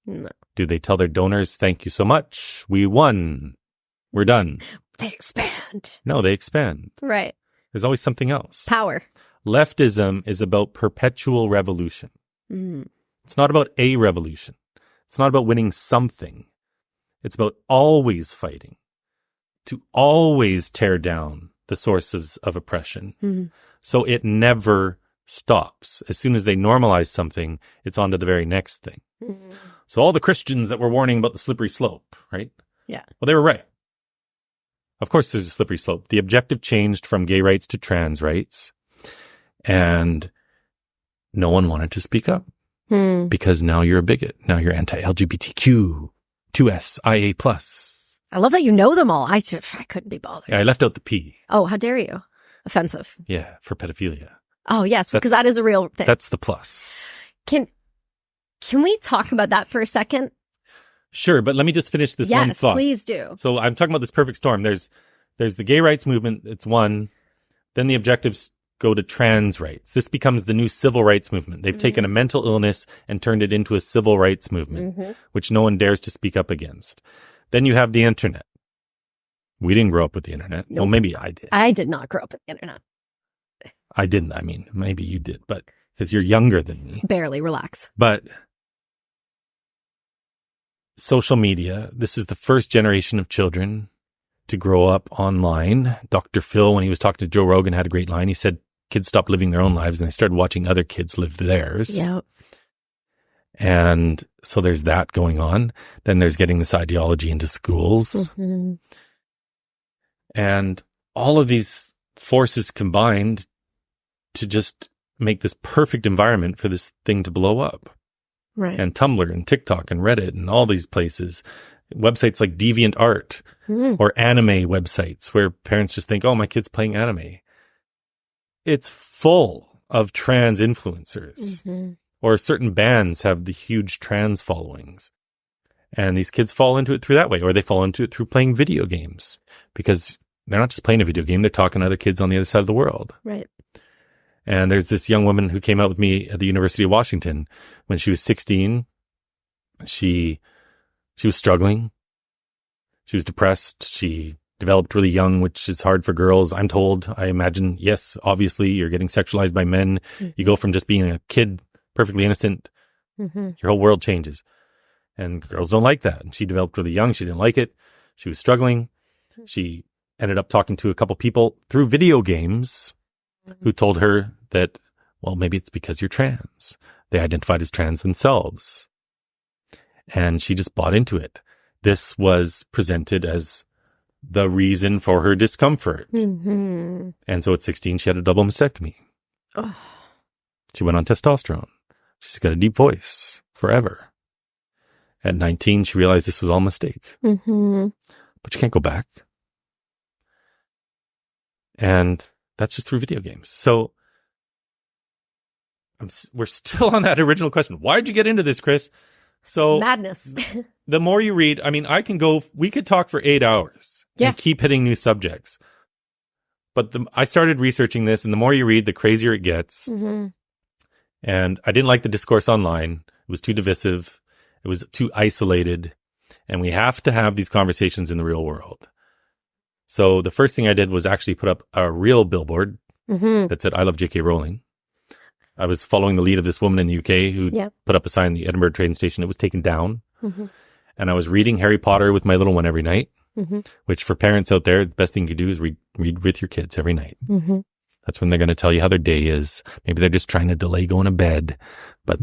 No. Do they tell their donors, thank you so much, we won, we're done? They expand. No, they expand. Right. There's always something else. Power. Leftism is about perpetual revolution. It's not about a revolution. It's not about winning something. It's about always fighting to always tear down the sources of oppression. So it never stops. As soon as they normalize something, it's on to the very next thing. So all the Christians that were warning about the slippery slope, right? Yeah. Well, they were right. Of course, there's a slippery slope. The objective changed from gay rights to trans rights, and no one wanted to speak up. because now you're a bigot. Now you're anti-LGBTQ, 2S, IA+. I love that you know them all. I couldn't be bothered. Yeah, I left out the P. Oh, how dare you? Offensive. Yeah, for pedophilia. Oh, yes, because that is a real thing. That's the plus. Can we talk about that for a second? Sure, but let me just finish this one thought. Yes, please do. So I'm talking about this perfect storm. There's the gay rights movement. It's one. Then the objectives go to trans rights. This becomes the new civil rights movement. They've taken a mental illness and turned it into a civil rights movement, which no one dares to speak up against. Then you have the internet. We didn't grow up with the internet. Nope. Well, maybe I did. I did not grow up with the internet. I didn't. I mean, maybe you did, but because you're younger than me. Barely. Relax. But social media, this is the first generation of children to grow up online. Dr. Phil, when he was talking to Joe Rogan, had a great line. He said, kids stopped living their own lives and they started watching other kids live theirs. Yeah. And so there's that going on. Then there's getting this ideology into schools. And all of these forces combined to just make this perfect environment for this thing to blow up. Right. And Tumblr and TikTok and Reddit and all these places, websites like DeviantArt or anime websites where parents just think, oh, my kid's playing anime. It's full of trans influencers. Or certain bands have the huge trans followings. And these kids fall into it through that way, or they fall into it through playing video games because they're not just playing a video game, they're talking to other kids on the other side of the world. Right. And there's this young woman who came out with me at the University of Washington when she was 16. She was struggling. She was depressed. She developed really young, which is hard for girls. I'm told, I imagine, yes, obviously you're getting sexualized by men. You go from just being a kid, perfectly innocent. Your whole world changes. And girls don't like that. And she developed really young. She didn't like it. She was struggling. She ended up talking to a couple people through video games who told her that, well, maybe it's because you're trans. They identified as trans themselves. And she just bought into it. This was presented as the reason for her discomfort. And so at 16, she had a double mastectomy. She went on testosterone. She's got a deep voice forever. At 19, she realized this was all a mistake. But you can't go back. And that's just through video games. So we're still on that original question. Why'd you get into this, Chris? So madness. The more you read, I mean, we could talk for 8 hours and keep hitting new subjects. But I started researching this, and the more you read, the crazier it gets. And I didn't like the discourse online. It was too divisive. It was too isolated. And we have to have these conversations in the real world. So the first thing I did was actually put up a real billboard that said, I love J.K. Rowling. I was following the lead of this woman in the UK who put up a sign in the Edinburgh train station. It was taken down. And I was reading Harry Potter with my little one every night, which for parents out there, the best thing you can do is read with your kids every night. That's when they're going to tell you how their day is. Maybe they're just trying to delay going to bed. But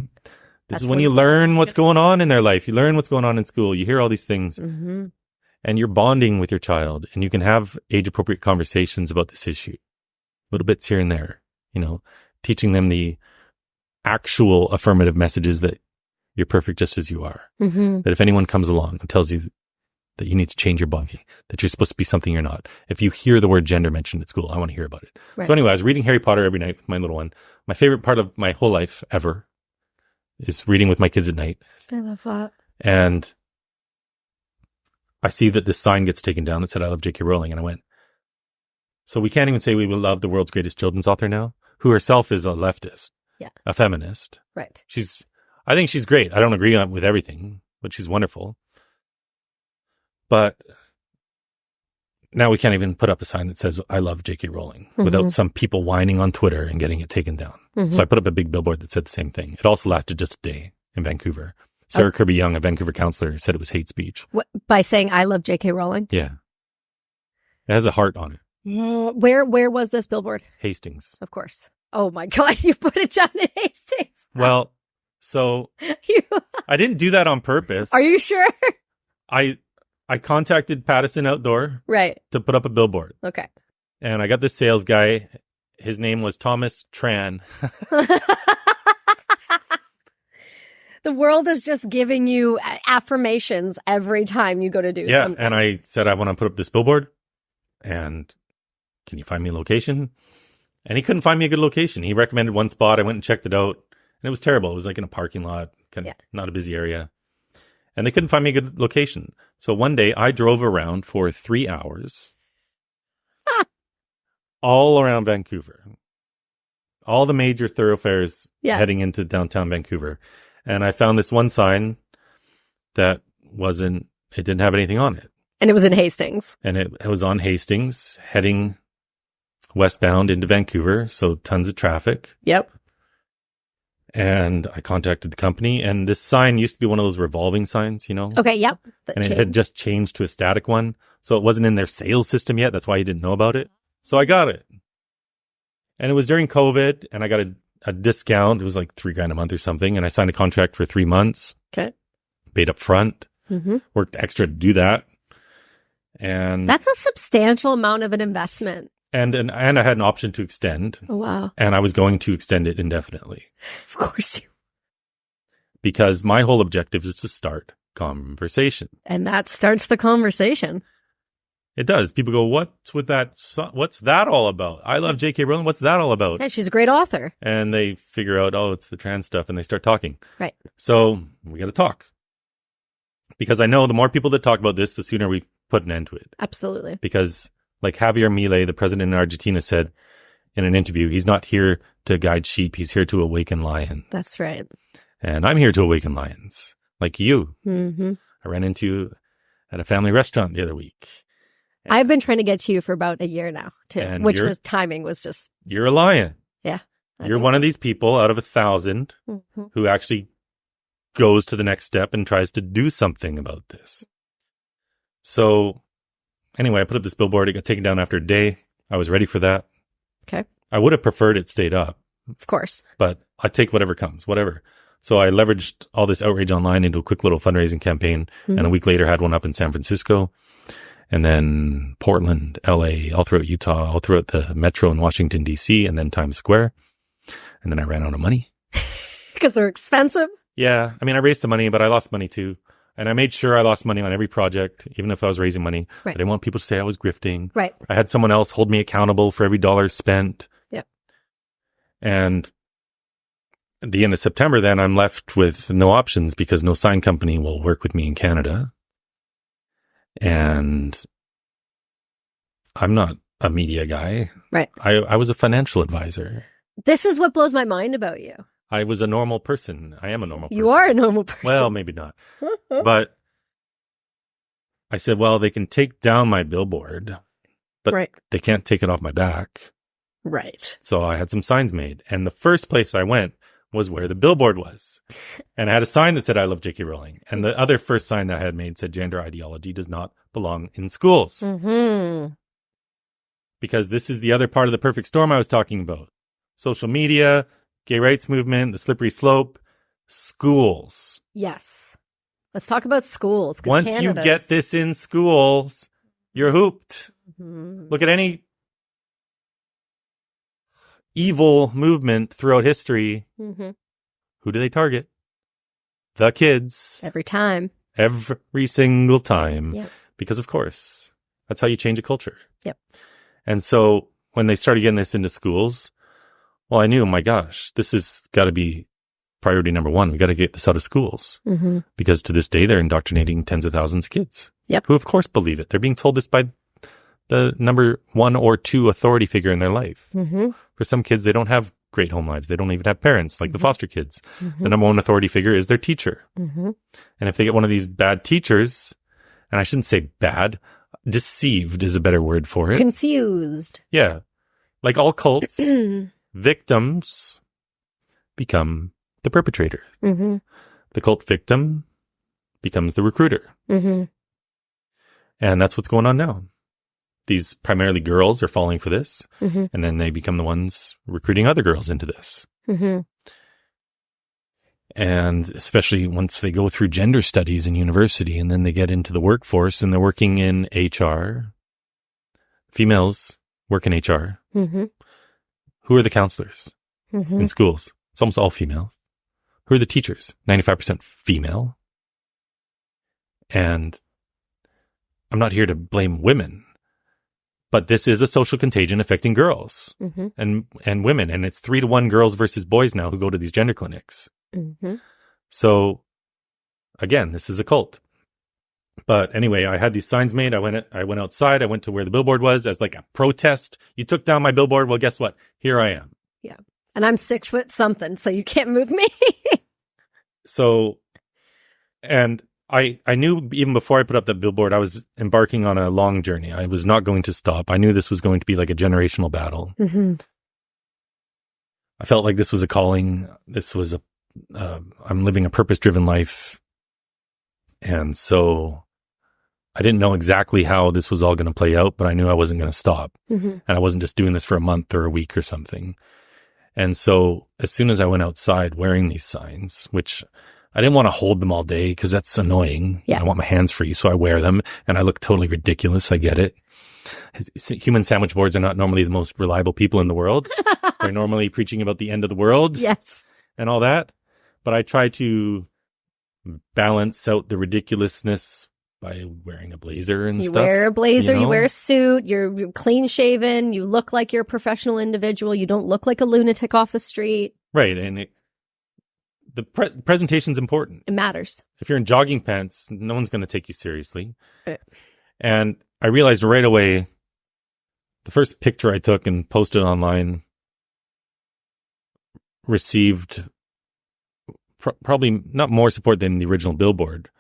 this is when you learn what's going on in their life. You learn what's going on in school. You hear all these things. And you're bonding with your child. And you can have age-appropriate conversations about this issue. Little bits here and there. You know, teaching them the actual affirmative messages that you're perfect just as you are. That if anyone comes along and tells you that you need to change your body, that you're supposed to be something you're not. If you hear the word gender mentioned at school, I want to hear about it. So anyway, I was reading Harry Potter every night with my little one. My favorite part of my whole life ever is reading with my kids at night. I love that. And I see that this sign gets taken down that said, I love J.K. Rowling. And I went, so we can't even say we will love the world's greatest children's author now, who herself is a leftist, a feminist. Right. I think she's great. I don't agree with everything, but she's wonderful. But now we can't even put up a sign that says, I love J.K. Rowling without some people whining on Twitter and getting it taken down. So I put up a big billboard that said the same thing. It also lasted just a day in Vancouver. Sarah Kirby Young, a Vancouver counselor, said it was hate speech. What, by saying, I love J.K. Rowling? Yeah. It has a heart on it. Where was this billboard? Hastings. Of course. Oh my God, you put it down in Hastings. Well, so I didn't do that on purpose. Are you sure? I contacted Pattison Outdoor to put up a billboard. Okay. And I got this sales guy. His name was Thomas Tran. The world is just giving you affirmations every time you go to do something. And I said, I want to put up this billboard. And can you find me a location? And he couldn't find me a good location. He recommended one spot. I went and checked it out. And it was terrible. It was like in a parking lot, kind of not a busy area. And they couldn't find me a good location. So one day I drove around for 3 hours all around Vancouver. All the major thoroughfares heading into downtown Vancouver. And I found this one sign that it didn't have anything on it. And it was in Hastings. And it was on Hastings, heading westbound into Vancouver. So tons of traffic. Yep. And I contacted the company. And this sign used to be one of those revolving signs, you know? Okay, yep. And it had just changed to a static one. So it wasn't in their sales system yet. That's why he didn't know about it. So I got it. And it was during COVID. And I got a discount. It was like $3,000 a month or something. And I signed a contract for 3 months. Okay. Paid up front. Worked extra to do that. And that's a substantial amount of an investment. And I had an option to extend. Oh, wow. And I was going to extend it indefinitely. Of course you. Because my whole objective is to start conversation. And that starts the conversation. It does. People go, what's with that? What's that all about? I love J.K. Rowling. What's that all about? Yeah, she's a great author. And they figure out, oh, it's the trans stuff. And they start talking. Right. So we got to talk. Because I know the more people that talk about this, the sooner we put an end to it. Absolutely. Because like Javier Milei, the president in Argentina, said in an interview, he's not here to guide sheep. He's here to awaken lions. That's right. And I'm here to awaken lions, like you. Mm-hmm. I ran into you at a family restaurant the other week. I've been trying to get to you for about a year now, too, which was timing was just. You're a lion. Yeah. You're one of these people out of 1,000 who actually goes to the next step and tries to do something about this. So anyway, I put up this billboard. It got taken down after a day. I was ready for that. Okay. I would have preferred it stayed up. Of course. But I take whatever comes, whatever. So I leveraged all this outrage online into a quick little fundraising campaign. And a week later had one up in San Francisco. And then Portland, LA, all throughout Utah, all throughout the metro in Washington, D.C., and then Times Square. And then I ran out of money. Because they're expensive? Yeah. I mean, I raised some money, but I lost money too. And I made sure I lost money on every project, even if I was raising money. Right. I didn't want people to say I was grifting. Right. I had someone else hold me accountable for every dollar spent. Yep. And at the end of September, then I'm left with no options because no sign company will work with me in Canada. And I'm not a media guy. Right. I was a financial advisor. This is what blows my mind about you. I was a normal person. I am a normal person. You are a normal person. Well, maybe not. But I said, well, they can take down my billboard, but they can't take it off my back. Right. So I had some signs made. And the first place I went was where the billboard was. And I had a sign that said, I love J.K. Rowling. And the other first sign that I had made said, gender ideology does not belong in schools. Because this is the other part of the perfect storm I was talking about. Social media, gay rights movement, the slippery slope, schools. Yes. Let's talk about schools. Once you get this in schools, you're hooped. Look at any evil movement throughout history. Who do they target? The kids. Every time. Every single time. Yep. Because, of course, that's how you change a culture. Yep. And so when they started getting this into schools, well, I knew, oh my gosh, this has got to be priority number one. We got to get this out of schools. Because to this day, they're indoctrinating tens of thousands of kids. Yep. Who, of course, believe it. They're being told this by the number 1 or 2 authority figure in their life. For some kids, they don't have great home lives. They don't even have parents, like the foster kids. The number 1 authority figure is their teacher. And if they get one of these bad teachers, and I shouldn't say bad, deceived is a better word for it. Confused. Yeah. Like all cults, victims become the perpetrator. The cult victim becomes the recruiter. And that's what's going on now. These primarily girls are falling for this, and then they become the ones recruiting other girls into this. And especially once they go through gender studies in university and then they get into the workforce and they're working in HR, females work in HR. Who are the counselors in schools? It's almost all female. Who are the teachers? 95% female. And I'm not here to blame women, but this is a social contagion affecting girls and women. And it's 3-to-1 girls versus boys now who go to these gender clinics. So again, this is a cult. But anyway, I had these signs made. I went outside. I went to where the billboard was as like a protest. You took down my billboard. Well, guess what? Here I am. Yeah. And I'm 6 foot something, so you can't move me. So, and I knew even before I put up that billboard, I was embarking on a long journey. I was not going to stop. I knew this was going to be like a generational battle. I felt like this was a calling. This was I'm living a purpose-driven life. And so I didn't know exactly how this was all going to play out, but I knew I wasn't going to stop. And I wasn't just doing this for a month or a week or something. And so as soon as I went outside wearing these signs, which I didn't want to hold them all day because that's annoying. Yeah. I want my hands free. So I wear them and I look totally ridiculous. I get it. Human sandwich boards are not normally the most reliable people in the world. They're normally preaching about the end of the world. Yes. And all that. But I try to balance out the ridiculousness by wearing a blazer and stuff. You wear a blazer, you wear a suit, you're clean shaven, you look like you're a professional individual, you don't look like a lunatic off the street. Right. And the presentation's important. It matters. If you're in jogging pants, no one's going to take you seriously. Right. And I realized right away, the first picture I took and posted online received probably not more support than the original billboard,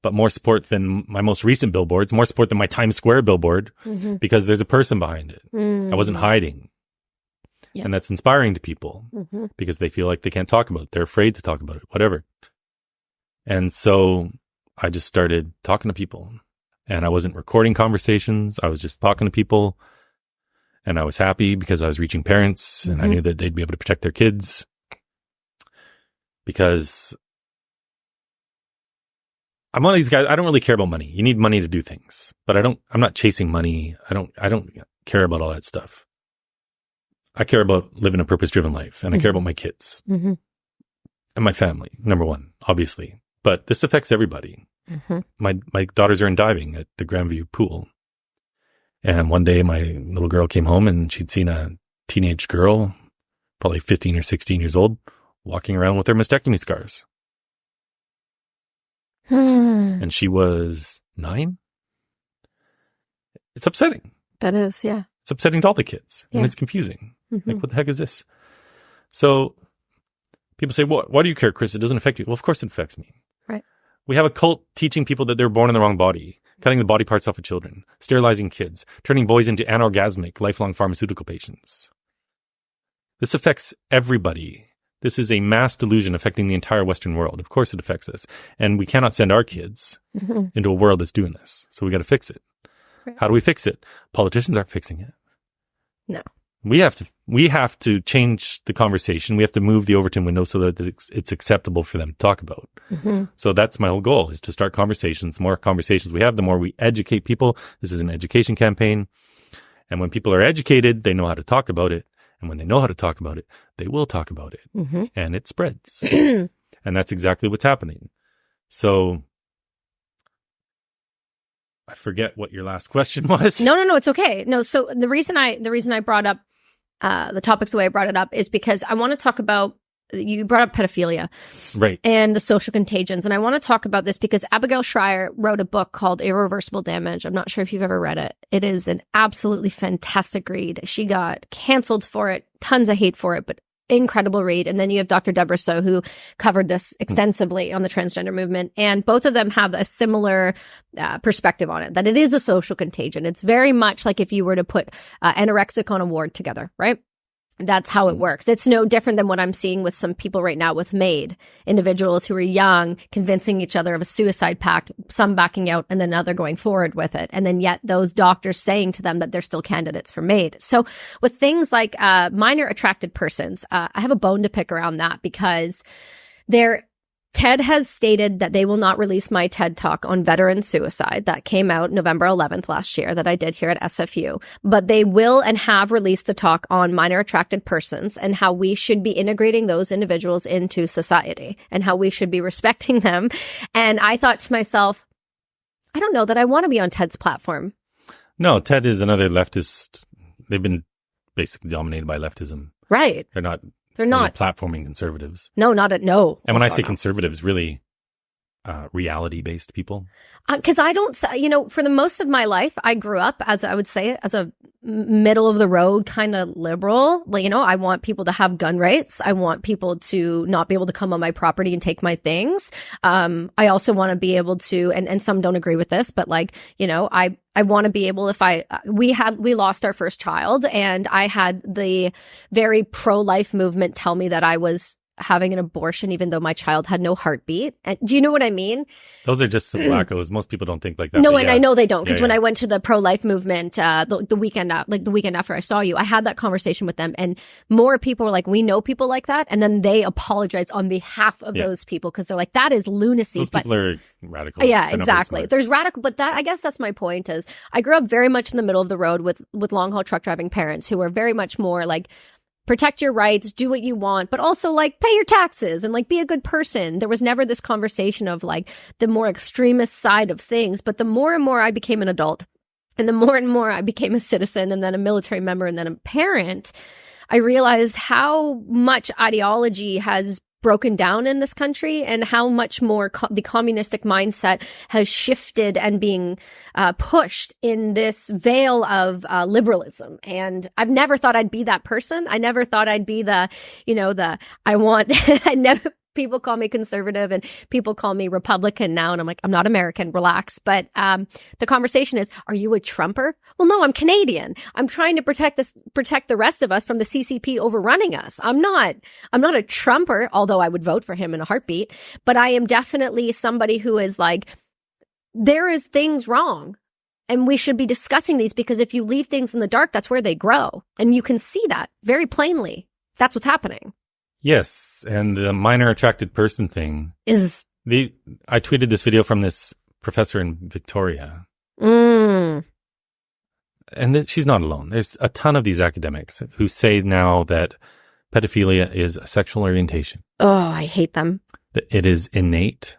but more support than my most recent billboards, more support than my Times Square billboard, because there's a person behind it. I wasn't hiding. Yeah. And that's inspiring to people because they feel like they can't talk about it. They're afraid to talk about it, whatever. And so I just started talking to people, and I wasn't recording conversations. I was just talking to people, and I was happy because I was reaching parents and I knew that they'd be able to protect their kids, because I'm one of these guys. I don't really care about money. You need money to do things, but I'm not chasing money. I don't care about all that stuff. I care about living a purpose-driven life, and I care about my kids and my family, number one, obviously. But this affects everybody. My daughters are in diving at the Grandview pool. And one day my little girl came home and she'd seen a teenage girl, probably 15 or 16 years old, walking around with her mastectomy scars. And she was 9. It's upsetting. That is, yeah. It's upsetting to all the kids. Yeah. And it's confusing. Like, what the heck is this? So people say, why do you care, Chris? It doesn't affect you. Well, of course it affects me. Right. We have a cult teaching people that they're born in the wrong body, cutting the body parts off of children, sterilizing kids, turning boys into anorgasmic, lifelong pharmaceutical patients. This affects everybody. This is a mass delusion affecting the entire Western world. Of course it affects us. And we cannot send our kids into a world that's doing this. So we got to fix it. Right. How do we fix it? Politicians aren't fixing it. No. We have to change the conversation. We have to move the Overton window so that it's acceptable for them to talk about. So that's my whole goal, is to start conversations. The more conversations we have, the more we educate people. This is an education campaign. And when people are educated, they know how to talk about it. And when they know how to talk about it, they will talk about it. And it spreads. And that's exactly what's happening. So I forget what your last question was. No, it's okay. No, so the reason I brought up the topics the way I brought it up is because I want to talk about, you brought up pedophilia, right, and the social contagions. And I want to talk about this because Abigail Schreier wrote a book called Irreversible Damage. I'm not sure if you've ever read it. It is an absolutely fantastic read. She got canceled for it, tons of hate for it, but incredible read. And then you have Dr. Deborah So, who covered this extensively on the transgender movement. And both of them have a similar perspective on it, that it is a social contagion. It's very much like if you were to put anorexic on a ward together, right? That's how it works. It's no different than what I'm seeing with some people right now with MAID, individuals who are young, convincing each other of a suicide pact, some backing out and then other going forward with it. And then yet those doctors saying to them that they're still candidates for MAID. So with things like minor attracted persons, I have a bone to pick around that because TED has stated that they will not release my TED Talk on veteran suicide. That came out November 11th last year that I did here at SFU. But they will and have released a talk on minor attracted persons and how we should be integrating those individuals into society and how we should be respecting them. And I thought to myself, I don't know that I want to be on TED's platform. No, TED is another leftist. They've been basically dominated by leftism. Right. They're not Really platforming conservatives. No, no. And when I say conservatives, really reality-based people. Because I don't, for the most of my life, I grew up as I would say as a middle of the road kind of liberal. Like, I want people to have gun rights. I want people to not be able to come on my property and take my things. I also want to be able to, and some don't agree with this, but I want to be able, we lost our first child and I had the very pro-life movement tell me that I was having an abortion even though my child had no heartbeat. And do you know what I mean? Those are just some wackos. Most people don't think like that. No, and I know they don't, because when I went to the pro-life movement the weekend after I saw you, I had that conversation with them, and more people were like, we know people like that, and then they apologize on behalf of those people because they're like, that is lunacy. Those people are radical. Yeah, exactly. There's radical, but I guess that's my point is I grew up very much in the middle of the road with long-haul truck driving parents who are very much more like, protect your rights, do what you want, but also pay your taxes and be a good person. There was never this conversation of the more extremist side of things. But the more and more I became an adult and the more and more I became a citizen and then a military member and then a parent, I realized how much ideology has broken down in this country and how much more the communistic mindset has shifted and being pushed in this veil of liberalism. And I've never thought I'd be that person. I never thought I'd be people call me conservative and people call me Republican now. And I'm like, I'm not American, relax. But the conversation is, are you a Trumper? Well, no, I'm Canadian. I'm trying to protect the rest of us from the CCP overrunning us. I'm not a Trumper, although I would vote for him in a heartbeat. But I am definitely somebody who is there is things wrong. And we should be discussing these because if you leave things in the dark, that's where they grow. And you can see that very plainly. That's what's happening. Yes, and the minor attracted person thing is I tweeted this video from this professor in Victoria. And she's not alone. There's a ton of these academics who say now that pedophilia is a sexual orientation. Oh, I hate them. That it is innate,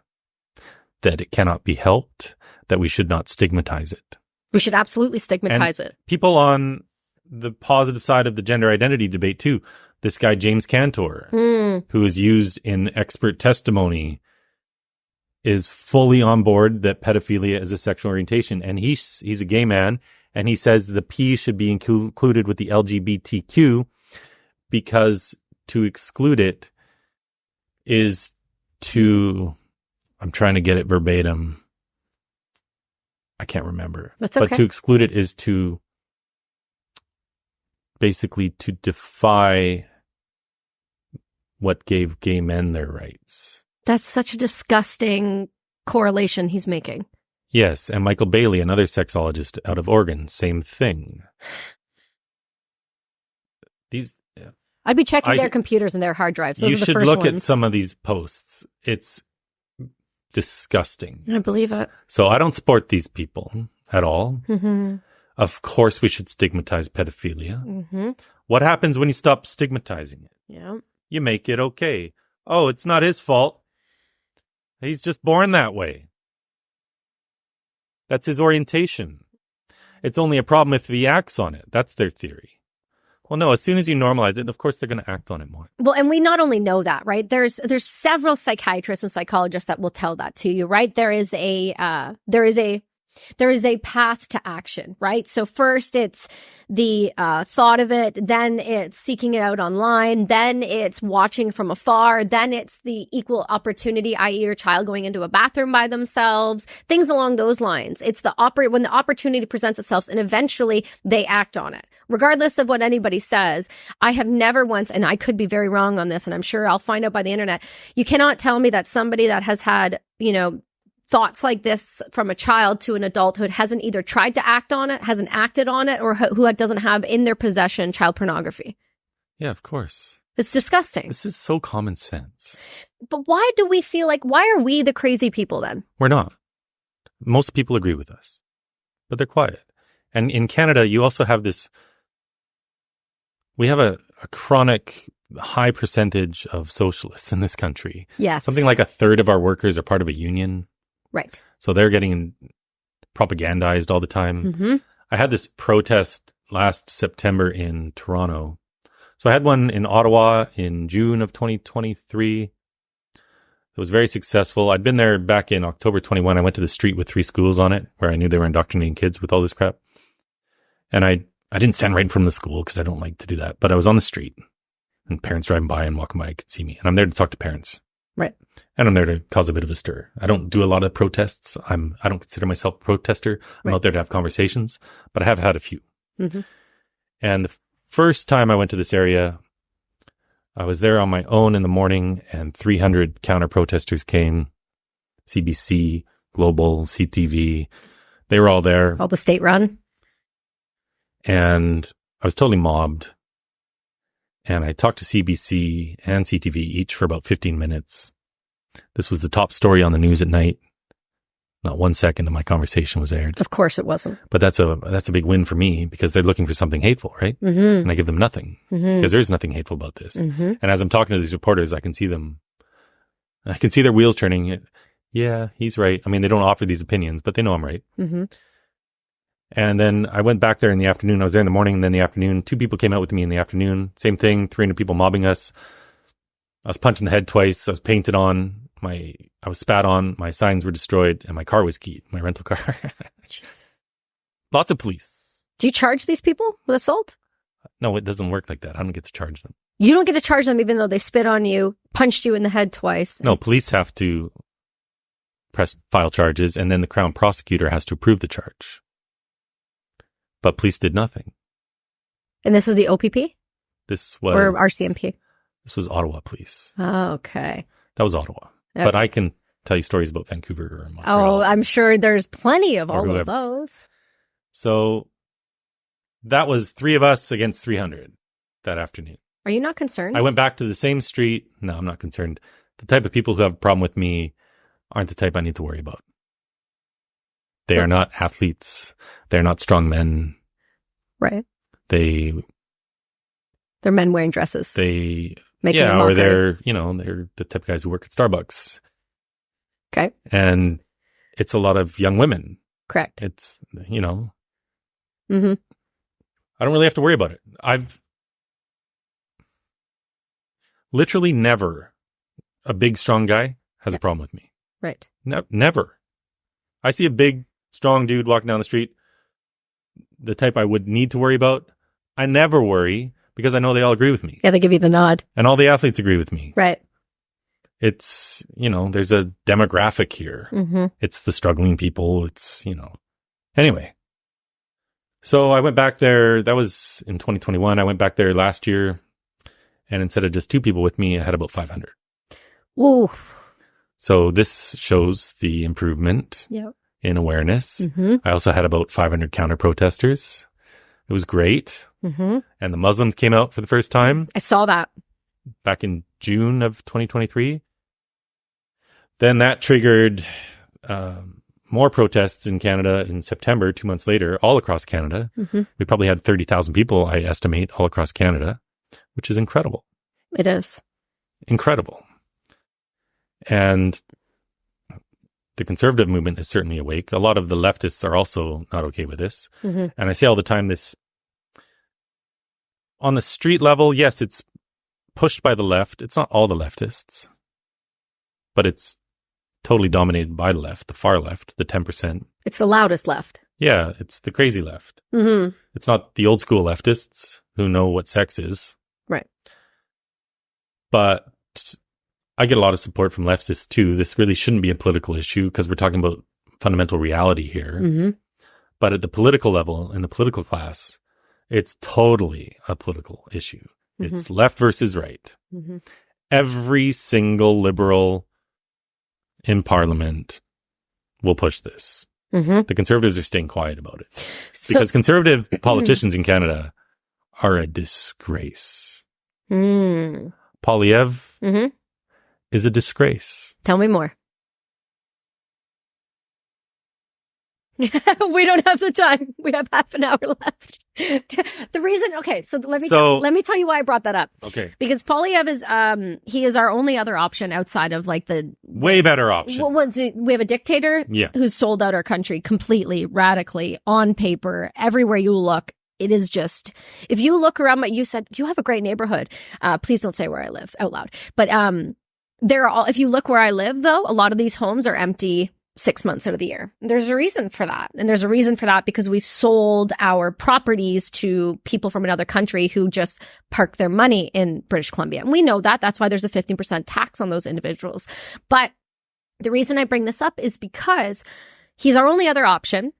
that it cannot be helped, that we should not stigmatize it. We should absolutely stigmatize it. People on the positive side of the gender identity debate too. This guy, James Cantor, who is used in expert testimony, is fully on board that pedophilia is a sexual orientation. And he's a gay man, and he says the P should be included with the LGBTQ because to exclude it is to, I'm trying to get it verbatim. I can't remember. That's okay. But to exclude it is to basically to defy what gave gay men their rights. That's such a disgusting correlation he's making. Yes, and Michael Bailey, another sexologist out of Oregon, same thing. I'd be checking their computers and their hard drives. Those are the first ones. You should look at some of these posts. It's disgusting. I believe it. So I don't support these people at all. Mm-hmm. Of course, we should stigmatize pedophilia. Mm-hmm. What happens when you stop stigmatizing it? Yeah. You make it okay. Oh, it's not his fault. He's just born that way. That's his orientation. It's only a problem if he acts on it. That's their theory. Well, no, as soon as you normalize it, of course, they're going to act on it more. Well, and we not only know that, right? There's several psychiatrists and psychologists that will tell that to you, right? There is a path to action, right? So first it's the thought of it, then it's seeking it out online, then it's watching from afar, then it's the equal opportunity, i.e. your child going into a bathroom by themselves, things along those lines. It's when the opportunity presents itself and eventually they act on it. Regardless of what anybody says, I have never once, and I could be very wrong on this, and I'm sure I'll find out by the internet, you cannot tell me that somebody that has had, thoughts like this from a child to an adulthood hasn't either tried to act on it, hasn't acted on it, or who doesn't have in their possession child pornography. Yeah, of course. It's disgusting. This is so common sense. But why do we feel like, why are we the crazy people then? We're not. Most people agree with us, but they're quiet. And in Canada, you also have this, we have a chronic high percentage of socialists in this country. Yes. Something like a third of our workers are part of a union. Right. So they're getting propagandized all the time. Mm-hmm. I had this protest last September in Toronto. So I had one in Ottawa in June of 2023. It was very successful. I'd been there back in October 21. I went to the street with 3 schools on it where I knew they were indoctrinating kids with all this crap. And I didn't stand right from the school because I don't like to do that. But I was on the street and parents driving by and walking by could see me. And I'm there to talk to parents. Right. And I'm there to cause a bit of a stir. I don't do a lot of protests. I don't consider myself a protester. I'm out there to have conversations, but I have had a few. Mm-hmm. And the first time I went to this area, I was there on my own in the morning and 300 counter protesters came. CBC, Global, CTV. They were all there. All the state run. And I was totally mobbed. And I talked to CBC and CTV each for about 15 minutes. This was the top story on the news at night. Not 1 second of my conversation was aired. Of course it wasn't. But that's a big win for me because they're looking for something hateful, right? Mm-hmm. And I give them nothing because there's nothing hateful about this. Mm-hmm. And as I'm talking to these reporters, I can see their wheels turning. Yeah, he's right. I mean, they don't offer these opinions, but they know I'm right. Mm-hmm. And then I went back there in the afternoon. I was there in the morning and then the afternoon. 2 people came out with me in the afternoon. Same thing, 300 people mobbing us. I was punched in the head twice. I was painted on. I was spat on. My signs were destroyed and my car was keyed, my rental car. Lots of police. Do you charge these people with assault? No, it doesn't work like that. I don't get to charge them. You don't get to charge them even though they spit on you, punched you in the head twice. No, police have to file charges and then the Crown prosecutor has to approve the charge. But police did nothing. And this is the OPP? This was... Or RCMP? This was Ottawa police. Oh, okay. That was Ottawa. Okay. But I can tell you stories about Vancouver or Oh, Montreal. I'm sure there's plenty of all whoever. of those. So that was 3 of us against 300 that afternoon. Are you not concerned? I went back to the same street. No, I'm not concerned. The type of people who have a problem with me aren't the type I need to worry about. They are not athletes. They're not strong men. Right. They're men wearing dresses. Making a or mockery. they're the type of guys who work at Starbucks. Okay. And it's a lot of young women. Correct. It's, Mm-hmm. I don't really have to worry about it. I've literally never, a big, strong guy has a problem with me. Right. Never. I see a big, strong dude walking down the street, the type I would need to worry about. I never worry because I know they all agree with me. Yeah, they give you the nod. And all the athletes agree with me. Right. It's, there's a demographic here. Mm-hmm. It's the struggling people. It's, Anyway. So I went back there. That was in 2021. I went back there last year. And instead of just 2 people with me, I had about 500. Ooh. So this shows the improvement in awareness. Mm-hmm. I also had about 500 counter protesters. It was great. Mm-hmm. And the Muslims came out for the first time. I saw that. Back in June of 2023. Then that triggered more protests in Canada in September, 2 months later, all across Canada. Mm-hmm. We probably had 30,000 people, I estimate, all across Canada, which is incredible. It is. Incredible. And the conservative movement is certainly awake. A lot of the leftists are also not okay with this. Mm-hmm. And I say all the time this, on the street level, yes, it's pushed by the left. It's not all the leftists, but it's totally dominated by the left, the far left, the 10%. It's the loudest left. Yeah, it's the crazy left. Mm-hmm. It's not the old school leftists who know what sex is. Right. But I get a lot of support from leftists too. This really shouldn't be a political issue because we're talking about fundamental reality here. Mm-hmm. But at the political level, in the political class, it's totally a political issue. Mm-hmm. It's left versus right. Mm-hmm. Every single liberal in parliament will push this. Mm-hmm. The conservatives are staying quiet about it because conservative politicians in Canada are a disgrace. Mm. Polyev Mm-hmm. is a disgrace. Tell me more. We don't have the time. We have half an hour left. The reason, okay, so let me tell you why I brought that up. Okay. Because Polyev is he is our only other option outside of like the way better option. We have a dictator who's sold out our country completely, radically, on paper, everywhere you look. It is just, if you look around, you said you have a great neighborhood. Please don't say where I live out loud. But if you look where I live, though, a lot of these homes are empty 6 months out of the year. There's a reason for that. And there's a reason for that because we've sold our properties to people from another country who just park their money in British Columbia. And we know that. That's why there's a 15% tax on those individuals. But the reason I bring this up is because he's our only other option.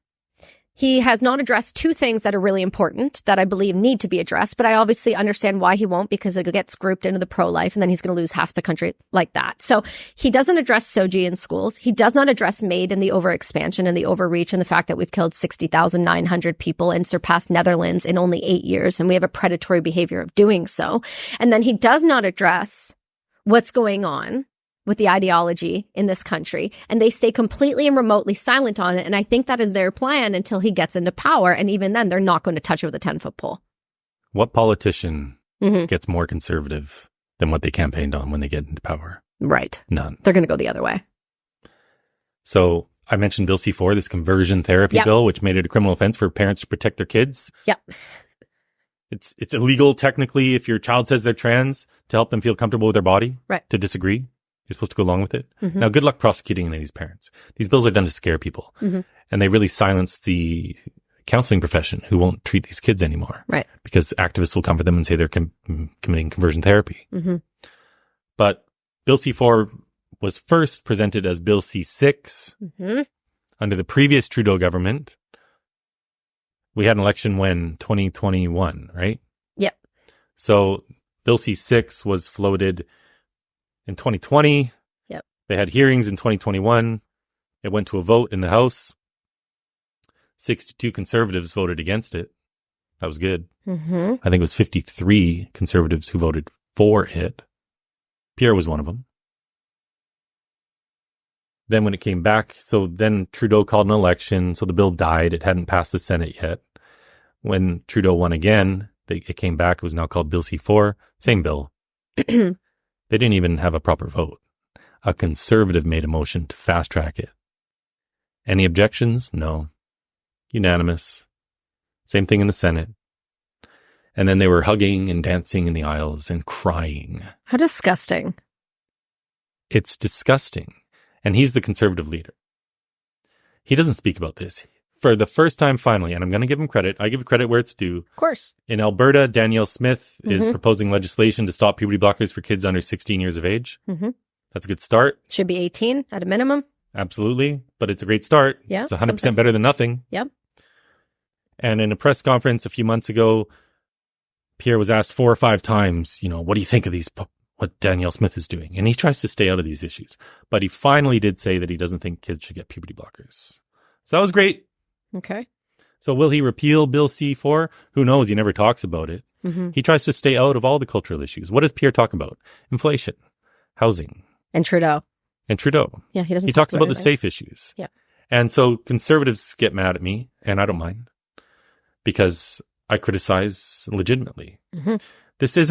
He has not addressed two things that are really important that I believe need to be addressed, but I obviously understand why he won't, because it gets grouped into the pro-life and then he's going to lose half the country like that. So he doesn't address SOGI in schools. He does not address MAID and the overexpansion and the overreach and the fact that we've killed 60,900 people and surpassed Netherlands in only 8 years. And we have a predatory behavior of doing so. And then he does not address what's going on with the ideology in this country, and they stay completely and remotely silent on it. And I think that is their plan until he gets into power. And even then, they're not going to touch it with a 10-foot pole. What politician gets more conservative than what they campaigned on when they get into power? Right. None. They're going to go the other way. So I mentioned Bill C-4, this conversion therapy bill, which made it a criminal offense for parents to protect their kids. Yep. It's illegal technically if your child says they're trans to help them feel comfortable with their body. Right. To disagree. You're supposed to go along with it. Now, good luck prosecuting any of these parents. These bills are done to scare people. And they really silence the counseling profession who won't treat these kids anymore. Right. Because activists will come for them and say they're committing conversion therapy. But Bill C-4 was first presented as Bill C-6 under the previous Trudeau government. We had an election when 2021, right? Yep. So Bill C-6 was floated in 2020. Yep. They had hearings in 2021. It went to a vote in the House. 62 conservatives voted against it. That was good. I think it was 53 conservatives who voted for it. Pierre was one of them. Then when it came back, so then Trudeau called an election, so the bill died. It hadn't passed the Senate yet. When Trudeau won again, it came back. It was now called Bill C-4. Same bill. They didn't even have a proper vote. A conservative made a motion to fast track it. Any objections? No. Unanimous. Same thing in the Senate. And then they were hugging and dancing in the aisles and crying. How disgusting. It's disgusting. And he's the conservative leader. He doesn't speak about this. For the first time, finally, and I'm going to give him credit. I give credit where it's due. Of course. In Alberta, Danielle Smith is proposing legislation to stop puberty blockers for kids under 16 years of age. That's a good start. Should be 18 at a minimum. Absolutely. But it's a great start. Yeah. It's 100% better than nothing. Yep. And in a press conference a few months ago, Pierre was asked 4 or 5 times, what do you think of what Danielle Smith is doing? And he tries to stay out of these issues. But he finally did say that he doesn't think kids should get puberty blockers. So that was great. Okay. So will he repeal Bill C-4? Who knows? He never talks about it. He tries to stay out of all the cultural issues. What does Pierre talk about? Inflation, housing. And Trudeau. Yeah, he doesn't. He talks about the safe issues. Yeah. And so conservatives get mad at me, and I don't mind because I criticize legitimately. This is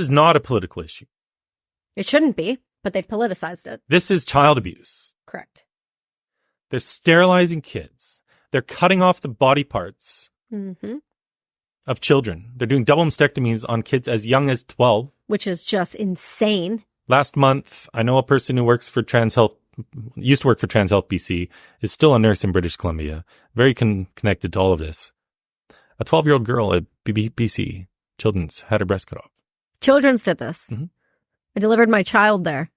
not a political issue. It shouldn't be, but they've politicized it. This is child abuse. Correct. They're sterilizing kids. They're cutting off the body parts of children. They're doing double mastectomies on kids as young as 12. Which is just insane. Last month, I know a person who works for used to work for Trans Health BC, is still a nurse in British Columbia, very connected to all of this. A 12-year-old girl at BC Children's had her breast cut off. Children's did this. I delivered my child there.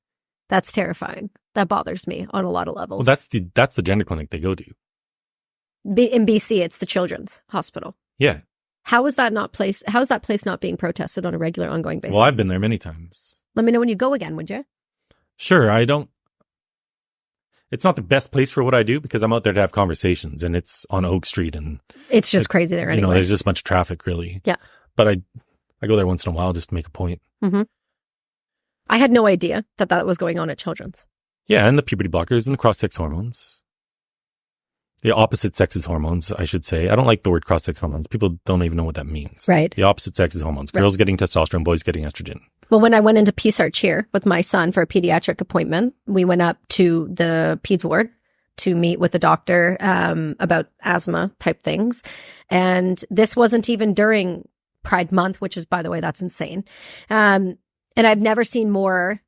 That's terrifying. That bothers me on a lot of levels. Well, that's the gender clinic they go to. In BC, it's the Children's Hospital. Yeah. How is that place not being protested on a regular, ongoing basis? Well, I've been there many times. Let me know when you go again, would you? Sure. It's not the best place for what I do because I'm out there to have conversations, and it's on Oak Street, and it's just crazy there anyway. There's just a bunch of traffic, really. Yeah. But I go there once in a while just to make a point. Mm-hmm. I had no idea that was going on at Children's. Yeah, and the puberty blockers and the cross-sex hormones. The opposite sex's hormones, I should say. I don't like the word cross-sex hormones. People don't even know what that means. Right. The opposite sex's hormones. Girls getting testosterone, boys getting estrogen. Well, when I went into PSARCH here with my son for a pediatric appointment, we went up to the peds ward to meet with the doctor about asthma type things. And this wasn't even during Pride Month, which is, by the way, that's insane. And I've never seen more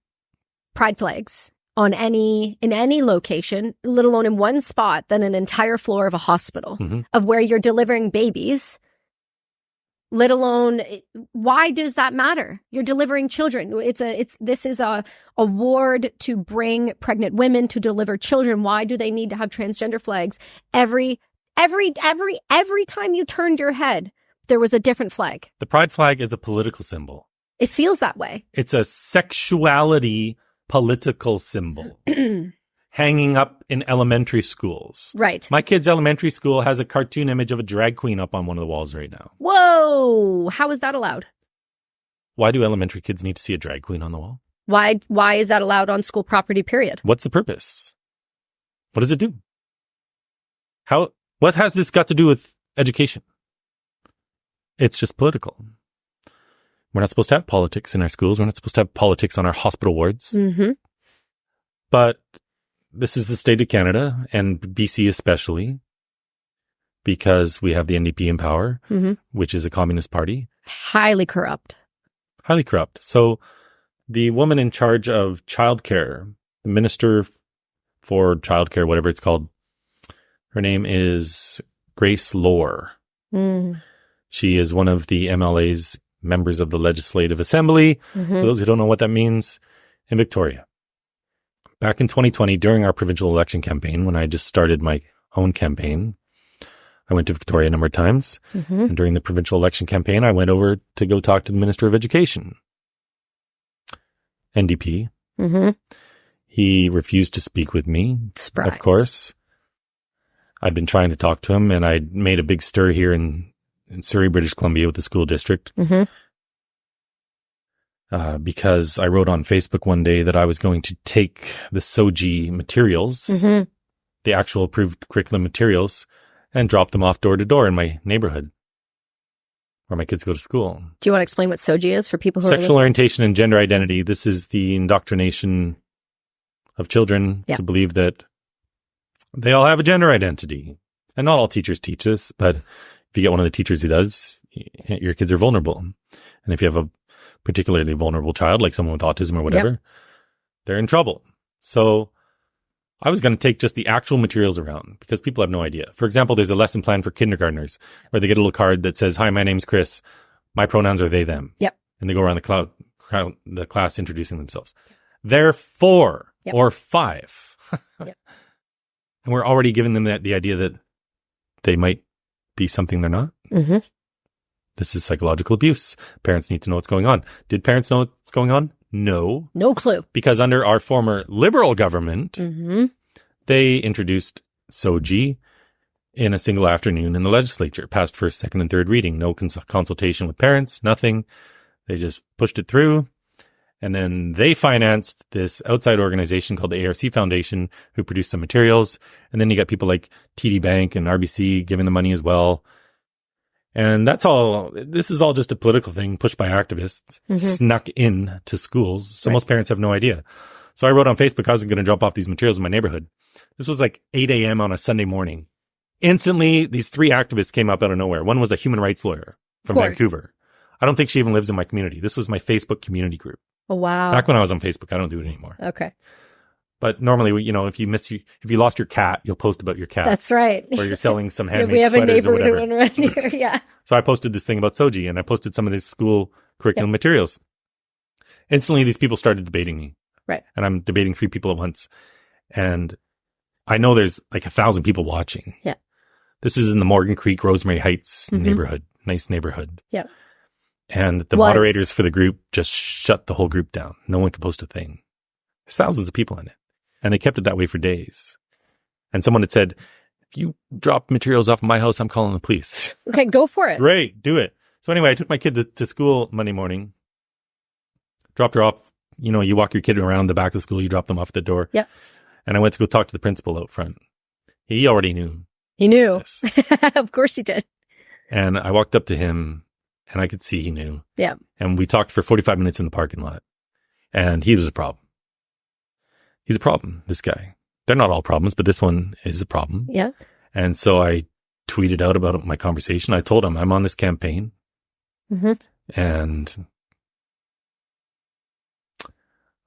pride flags in any location, let alone in one spot, than an entire floor of a hospital of where you're delivering babies. Let alone, why does that matter? You're delivering children. This is a ward to bring pregnant women to deliver children. Why do they need to have transgender flags? Every time you turned your head, there was a different flag. The pride flag is a political symbol. It feels that way. It's a sexuality political symbol hanging up in elementary schools. Right. My kid's elementary school has a cartoon image of a drag queen up on one of the walls right now. Whoa! How is that allowed? Why do elementary kids need to see a drag queen on the wall? Why is that allowed on school property, period? What's the purpose? What does it do? What has this got to do with education? It's just political. We're not supposed to have politics in our schools. We're not supposed to have politics on our hospital wards. Mm-hmm. But this is the state of Canada, and BC especially, because we have the NDP in power, which is a communist party. Highly corrupt. Highly corrupt. So the woman in charge of childcare, the minister for childcare, whatever it's called, her name is Grace Lohr. She is one of the MLA's members of the Legislative Assembly. For those who don't know what that means, in Victoria. Back in 2020, during our provincial election campaign, when I just started my own campaign, I went to Victoria a number of times. And during the provincial election campaign, I went over to go talk to the Minister of Education, NDP. He refused to speak with me, of course. I've been trying to talk to him, and I made a big stir here in Surrey, British Columbia with the school district. Because I wrote on Facebook one day that I was going to take the SOGI materials, the actual approved curriculum materials, and drop them off door to door in my neighborhood where my kids go to school. Do you want to explain what SOGI is for people who Sexual orientation and gender identity. This is the indoctrination of children to believe that they all have a gender identity. And not all teachers teach this, but if you get one of the teachers who does, your kids are vulnerable. And if you have a particularly vulnerable child, like someone with autism or whatever, they're in trouble. So I was going to take just the actual materials around because people have no idea. For example, there's a lesson plan for kindergartners where they get a little card that says, "Hi, my name's Chris. My pronouns are they, them." And they go around the class introducing themselves. They're 4 or 5. And we're already giving them the idea that they might be something they're not. This is psychological abuse. Parents need to know what's going on. Did parents know what's going on? No. No clue. Because under our former Liberal government, they introduced SOGI in a single afternoon in the legislature, passed first, second, and third reading. No consultation with parents, nothing. They just pushed it through. And then they financed this outside organization called the ARC Foundation, who produced some materials. And then you got people like TD Bank and RBC giving the money as well. And that's all. This is all just a political thing pushed by activists, snuck in to schools. So most parents have no idea. So I wrote on Facebook, I was going to drop off these materials in my neighborhood. This was like 8 a.m. on a Sunday morning. Instantly, these 3 activists came up out of nowhere. One was a human rights lawyer from Vancouver. I don't think she even lives in my community. This was my Facebook community group. Oh, wow. Back when I was on Facebook, I don't do it anymore. Okay. But normally, you know, if you lost your cat, you'll post about your cat. That's right. Or you're selling some handmade we have sweaters a neighborhood one around here. Yeah. So I posted this thing about SOGI, and I posted some of these school curriculum materials. Instantly, these people started debating me. Right. And I'm debating 3 people at once. And I know there's like 1,000 people watching. Yeah. This is in the Morgan Creek, Rosemary Heights neighborhood. Nice neighborhood. Yeah. And the moderators for the group just shut the whole group down. No one could post a thing. There's thousands of people in it. And they kept it that way for days. And someone had said, if you drop materials off of my house, I'm calling the police. Okay, go for it. Great, do it. So anyway, I took my kid to school Monday morning, dropped her off. You know, you walk your kid around the back of the school, you drop them off at the door. Yep. And I went to go talk to the principal out front. He already knew. He knew. This. Of course he did. And I walked up to him and I could see he knew. Yeah. And we talked for 45 minutes in the parking lot. And he was a problem. He's a problem, this guy. They're not all problems, but this one is a problem. Yeah. And so I tweeted out about my conversation. I told him I'm on this campaign. Mm-hmm. And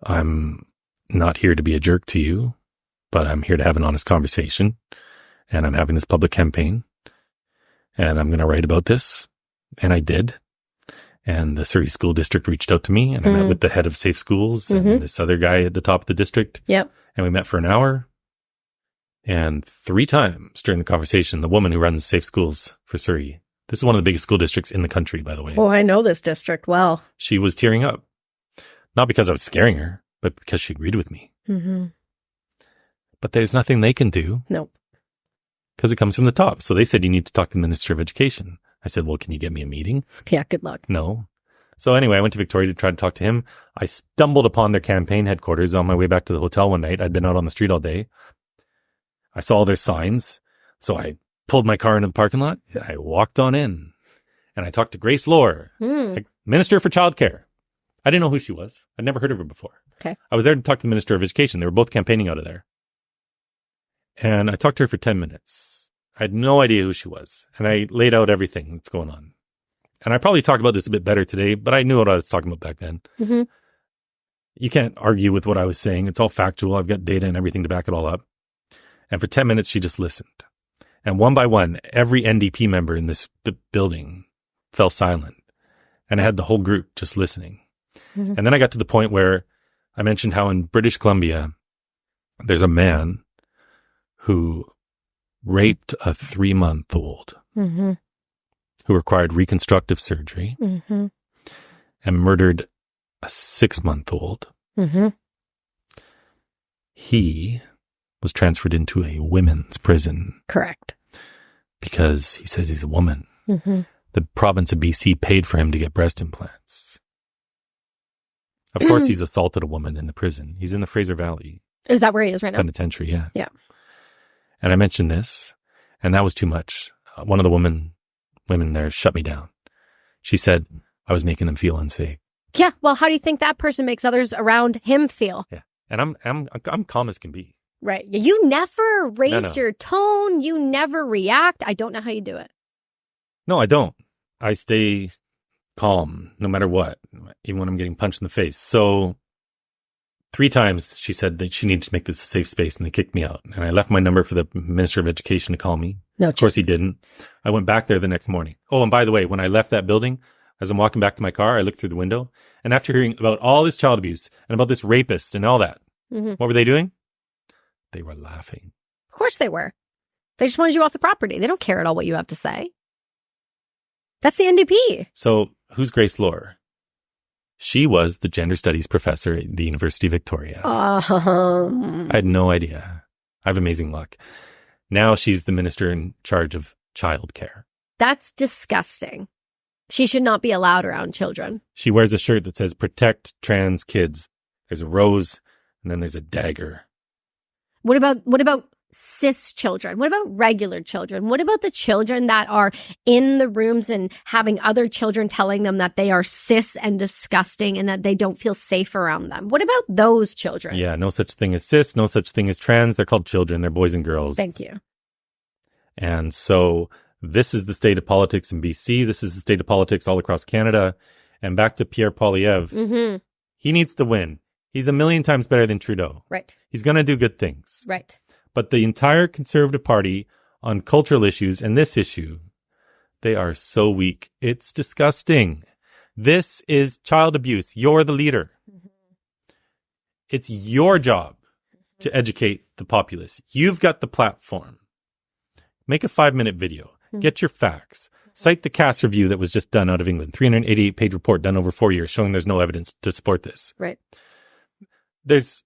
I'm not here to be a jerk to you, but I'm here to have an honest conversation. And I'm having this public campaign. And I'm going to write about this. And I did. And the Surrey School District reached out to me, and I met with the head of Safe Schools and this other guy at the top of the district. Yep. And we met for an hour. And 3 times during the conversation, the woman who runs Safe Schools for Surrey, this is one of the biggest school districts in the country, by the way. Oh, I know this district well. She was tearing up. Not because I was scaring her, but because she agreed with me. Mm-hmm. But there's nothing they can do. Nope. Because it comes from the top. So they said, you need to talk to the Minister of Education. I said, well, can you get me a meeting? Yeah, good luck. No. So anyway, I went to Victoria to try to talk to him. I stumbled upon their campaign headquarters on my way back to the hotel one night. I'd been out on the street all day. I saw their signs. So I pulled my car into the parking lot. I walked on in and I talked to Grace Lohr, Minister for Childcare. I didn't know who she was. I'd never heard of her before. Okay. I was there to talk to the Minister of Education. They were both campaigning out of there. And I talked to her for 10 minutes. I had no idea who she was. And I laid out everything that's going on. And I probably talked about this a bit better today, but I knew what I was talking about back then. Mm-hmm. You can't argue with what I was saying. It's all factual. I've got data and everything to back it all up. And for 10 minutes, she just listened. And one by one, every NDP member in this building fell silent. And I had the whole group just listening. Mm-hmm. And then I got to the point where I mentioned how in British Columbia, there's a man who raped a 3-month-old who required reconstructive surgery and murdered a 6-month-old. He was transferred into a women's prison. Correct. Because he says he's a woman. The province of BC paid for him to get breast implants. Of course, he's assaulted a woman in the prison. He's in the Fraser Valley. Is that where he is right now? Penitentiary, yeah. Yeah. And I mentioned this, and that was too much. One of the women there shut me down. She said I was making them feel unsafe. Yeah. Well, how do you think that person makes others around him feel? Yeah. And I'm calm as can be. Right. You never raised your tone. You never react. I don't know how you do it. No, I don't. I stay calm no matter what, even when I'm getting punched in the face. So 3 times she said that she needed to make this a safe space, and they kicked me out. And I left my number for the Minister of Education to call me. No, of course he didn't. I went back there the next morning. Oh, and by the way, when I left that building, as I'm walking back to my car, I looked through the window, and after hearing about all this child abuse and about this rapist and all that, what were they doing? They were laughing. Of course they were. They just wanted you off the property. They don't care at all what you have to say. That's the NDP. So who's Grace Lohr? She was the gender studies professor at the University of Victoria. I had no idea. I have amazing luck. Now she's the minister in charge of childcare. That's disgusting. She should not be allowed around children. She wears a shirt that says protect trans kids. There's a rose and then there's a dagger. What about cis children? What about regular children? What about the children that are in the rooms and having other children telling them that they are cis and disgusting and that they don't feel safe around them? What about those children? Yeah, no such thing as cis, no such thing as trans. They're called children. They're boys and girls. Thank you. And so this is the state of politics in BC. This is the state of politics all across Canada. And back to Pierre Poilievre. He needs to win. He's a million times better than Trudeau. Right. He's going to do good things. Right. But the entire Conservative Party on cultural issues and this issue, they are so weak. It's disgusting. This is child abuse. You're the leader. It's your job to educate the populace. You've got the platform. Make a 5-minute video. Get your facts. Cite the Cass review that was just done out of England. 388-page report done over 4 years showing there's no evidence to support this. Right. There's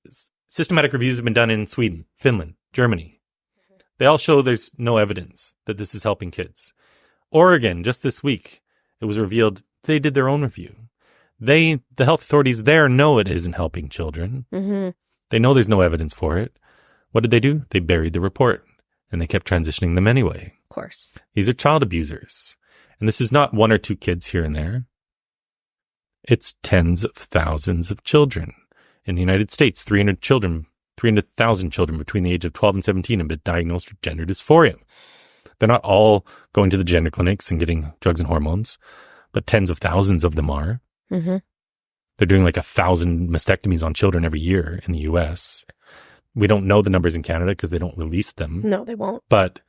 systematic reviews have been done in Sweden, Finland, Germany. They all show there's no evidence that this is helping kids. Oregon, just this week, it was revealed they did their own review. The health authorities there know it isn't helping children. Mm-hmm. They know there's no evidence for it. What did they do? They buried the report, and they kept transitioning them anyway. Of course. These are child abusers. And this is not one or two kids here and there. It's tens of thousands of children. In the United States, 300,000 children between the age of 12 and 17 have been diagnosed with gender dysphoria. They're not all going to the gender clinics and getting drugs and hormones, but tens of thousands of them are. Mm-hmm. They're doing like 1,000 mastectomies on children every year in the U.S. We don't know the numbers in Canada because they don't release them. No, they won't. But,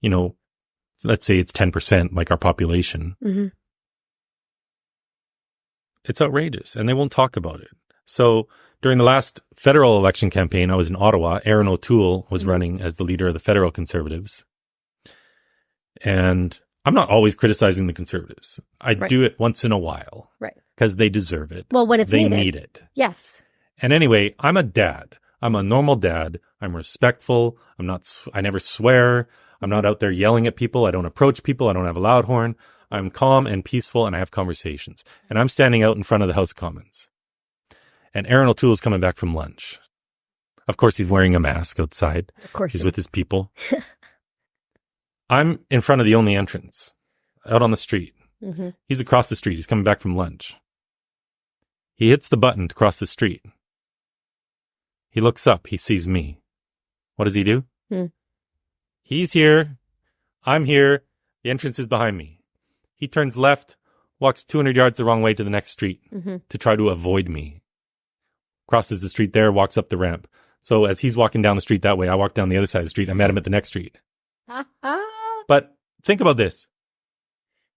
let's say it's 10%, like our population. Mm-hmm. It's outrageous, and they won't talk about it. So during the last federal election campaign, I was in Ottawa. Aaron O'Toole was running as the leader of the federal Conservatives. And I'm not always criticizing the Conservatives. I do it once in a while. Right. Because they deserve it. Well, when it's needed. They need it. Yes. And anyway, I'm a dad. I'm a normal dad. I'm respectful. I never swear. I'm not out there yelling at people. I don't approach people. I don't have a loud horn. I'm calm and peaceful, and I have conversations. And I'm standing out in front of the House of Commons. And Aaron O'Toole is coming back from lunch. Of course, he's wearing a mask outside. Of course. He's with his people. I'm in front of the only entrance, out on the street. Mm-hmm. He's across the street. He's coming back from lunch. He hits the button to cross the street. He looks up. He sees me. What does he do? He's here. I'm here. The entrance is behind me. He turns left, walks 200 yards the wrong way to the next street to try to avoid me. Crosses the street there, walks up the ramp. So as he's walking down the street that way, I walk down the other side of the street. I met him at the next street. But think about this.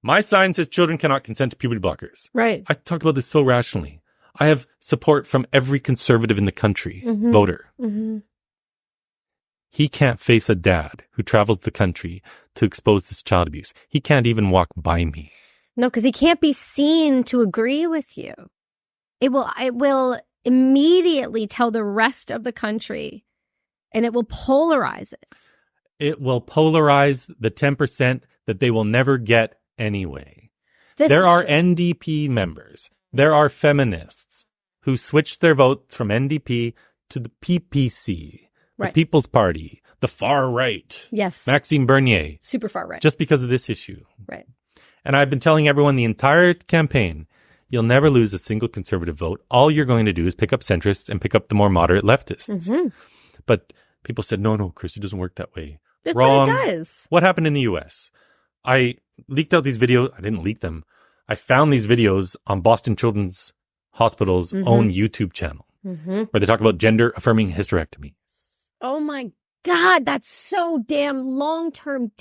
My sign says children cannot consent to puberty blockers. Right. I talk about this so rationally. I have support from every conservative in the country, voter. Mm-hmm. He can't face a dad who travels the country to expose this child abuse. He can't even walk by me. No, because he can't be seen to agree with you. It will immediately tell the rest of the country, and it will polarize it. It will polarize the 10% that they will never get anyway. There are NDP members. There are feminists who switched their votes from NDP to the PPC, the People's Party, the far right. Yes. Maxime Bernier. Super far right. Just because of this issue. Right. And I've been telling everyone the entire campaign, you'll never lose a single conservative vote. All you're going to do is pick up centrists and pick up the more moderate leftists. Mm-hmm. But people said, no, Chris, it doesn't work that way. Wrong. But it does. What happened in the U.S.? I leaked out these videos. I didn't leak them. I found these videos on Boston Children's Hospital's own YouTube channel where they talk about gender affirming hysterectomy. Oh my God, that's so damn long-term.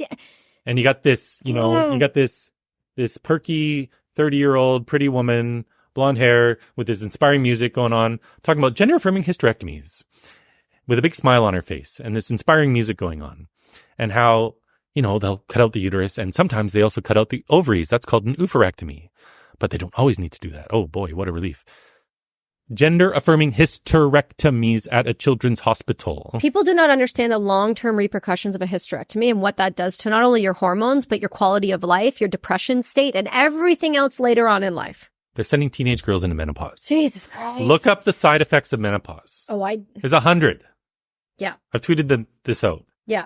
And you got this, you got this perky 30-year-old pretty woman, blonde hair with this inspiring music going on, talking about gender affirming hysterectomies with a big smile on her face and this inspiring music going on and how, they'll cut out the uterus and sometimes they also cut out the ovaries. That's called an oophorectomy, but they don't always need to do that. Oh boy, what a relief. Gender affirming hysterectomies at a children's hospital. People do not understand the long-term repercussions of a hysterectomy and what that does to not only your hormones, but your quality of life, your depression state, and everything else later on in life. They're sending teenage girls into menopause. Jesus Christ. Look up the side effects of menopause. There's 100. Yeah. I've tweeted this out. Yeah.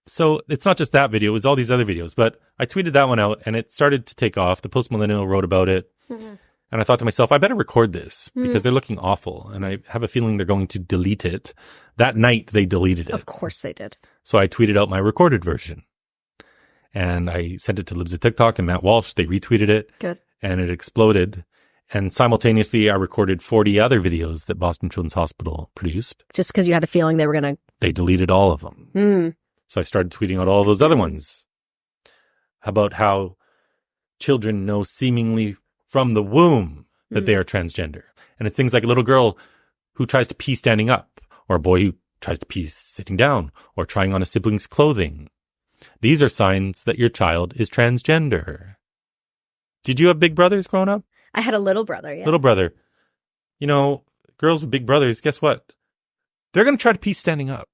So it's not just that video, it was all these other videos, but I tweeted that one out and it started to take off. The Post-Millennial wrote about it. Mm-hmm. And I thought to myself, I better record this because they're looking awful. And I have a feeling they're going to delete it. That night they deleted it. Of course they did. So I tweeted out my recorded version and I sent it to Libs of TikTok and Matt Walsh. They retweeted it. Good. And it exploded. And simultaneously I recorded 40 other videos that Boston Children's Hospital produced. Just because you had a feeling they were going to. They deleted all of them. So I started tweeting out all those other ones about how children know seemingly from the womb that they are transgender. And it's things like a little girl who tries to pee standing up, or a boy who tries to pee sitting down, or trying on a sibling's clothing. These are signs that your child is transgender. Did you have big brothers growing up? I had a little brother, yeah. Little brother. Girls with big brothers, guess what? They're going to try to pee standing up.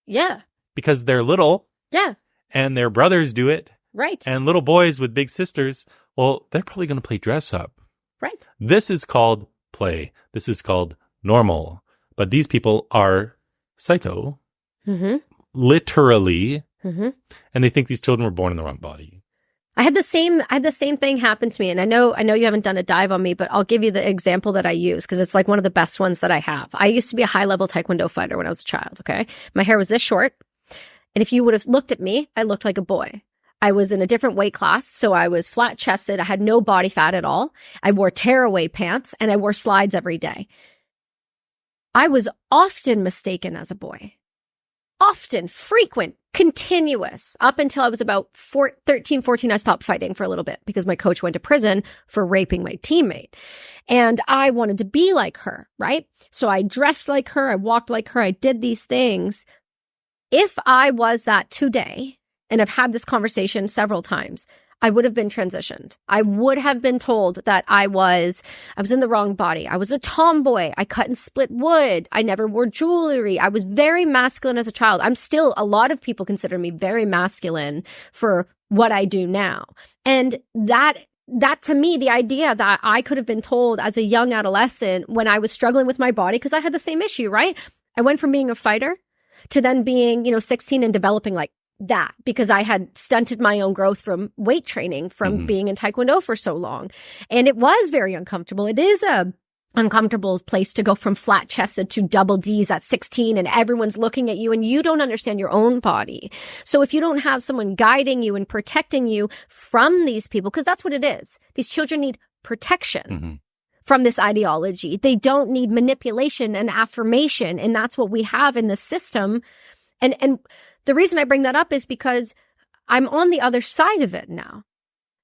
Yeah. Because they're little. Yeah. And their brothers do it. Right. And little boys with big sisters, well, they're probably going to play dress up. Right. This is called play. This is called normal. But these people are psycho, literally, and they think these children were born in the wrong body. I had the same thing happen to me. And I know you haven't done a dive on me, but I'll give you the example that I use because it's like one of the best ones that I have. I used to be a high level Taekwondo fighter when I was a child. Okay. My hair was this short. And if you would have looked at me, I looked like a boy. I was in a different weight class. So I was flat chested. I had no body fat at all. I wore tearaway pants and I wore slides every day. I was often mistaken as a boy. Often, frequent, continuous. Up until I was about 13, 14, I stopped fighting for a little bit because my coach went to prison for raping my teammate. And I wanted to be like her, right? So I dressed like her. I walked like her. I did these things. If I was that today, and I've had this conversation several times, I would have been transitioned. I would have been told that I was in the wrong body. I was a tomboy. I cut and split wood. I never wore jewelry. I was very masculine as a child. A lot of people consider me very masculine for what I do now. And that to me, the idea that I could have been told as a young adolescent when I was struggling with my body, because I had the same issue, right? I went from being a fighter to then being, 16 and developing like that because I had stunted my own growth from weight training from being in Taekwondo for so long. And it was very uncomfortable. It is a uncomfortable place to go from flat chested to double D's at 16 and everyone's looking at you and you don't understand your own body. So if you don't have someone guiding you and protecting you from these people, because that's what it is. These children need protection from this ideology. They don't need manipulation and affirmation. And that's what we have in the system. And the reason I bring that up is because I'm on the other side of it now.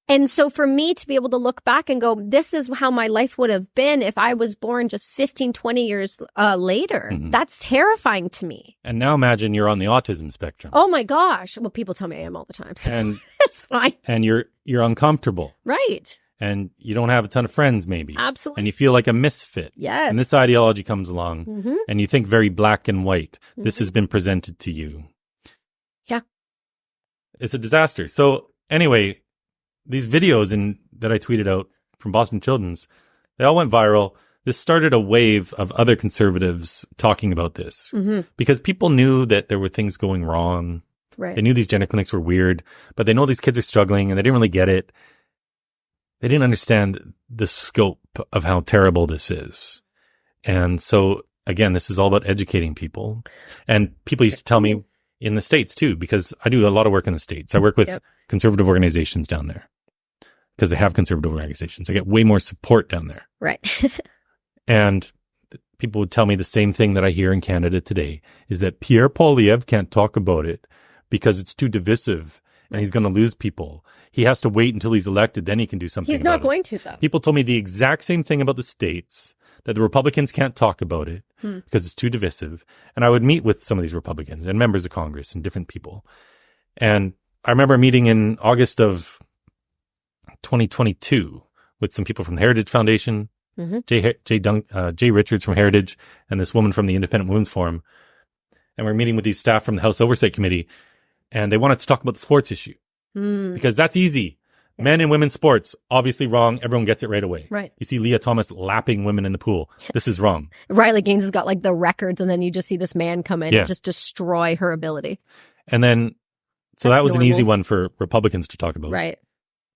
And so for me to be able to look back and go, this is how my life would have been if I was born just 15, 20 years later. That's terrifying to me. And now imagine you're on the autism spectrum. Oh my gosh. Well, people tell me I am all the time. So and it's fine. And you're uncomfortable. Right. And you don't have a ton of friends maybe. Absolutely. And you feel like a misfit. Yes. And this ideology comes along and you think very black and white. This has been presented to you. Yeah. It's a disaster. So anyway, these videos that I tweeted out from Boston Children's, they all went viral. This started a wave of other conservatives talking about this because people knew that there were things going wrong. Right. They knew these gender clinics were weird, but they know these kids are struggling and they didn't really get it. They didn't understand the scope of how terrible this is. And so again, this is all about educating people. And people used to tell me in the States too, because I do a lot of work in the States. I work with conservative organizations down there because they have conservative organizations. I get way more support down there. Right. And people would tell me the same thing that I hear in Canada today is that Pierre Poilievre can't talk about it because it's too divisive and he's going to lose people. He has to wait until he's elected, then he can do something. He's not going to, though. People told me the exact same thing about the States, that the Republicans can't talk about it because it's too divisive. And I would meet with some of these Republicans and members of Congress and different people. And I remember a meeting in August of 2022 with some people from the Heritage Foundation, Jay Richards from Heritage, and this woman from the Independent Women's Forum. And we're meeting with these staff from the House Oversight Committee, and they wanted to talk about the sports issue because that's easy. Men and women's sports, obviously wrong. Everyone gets it right away. Right. You see Leah Thomas lapping women in the pool. This is wrong. Riley Gaines has got like the records, and then you just see this man come in and just destroy her ability. And then, so That's that was normal. an easy one for Republicans to talk about. Right.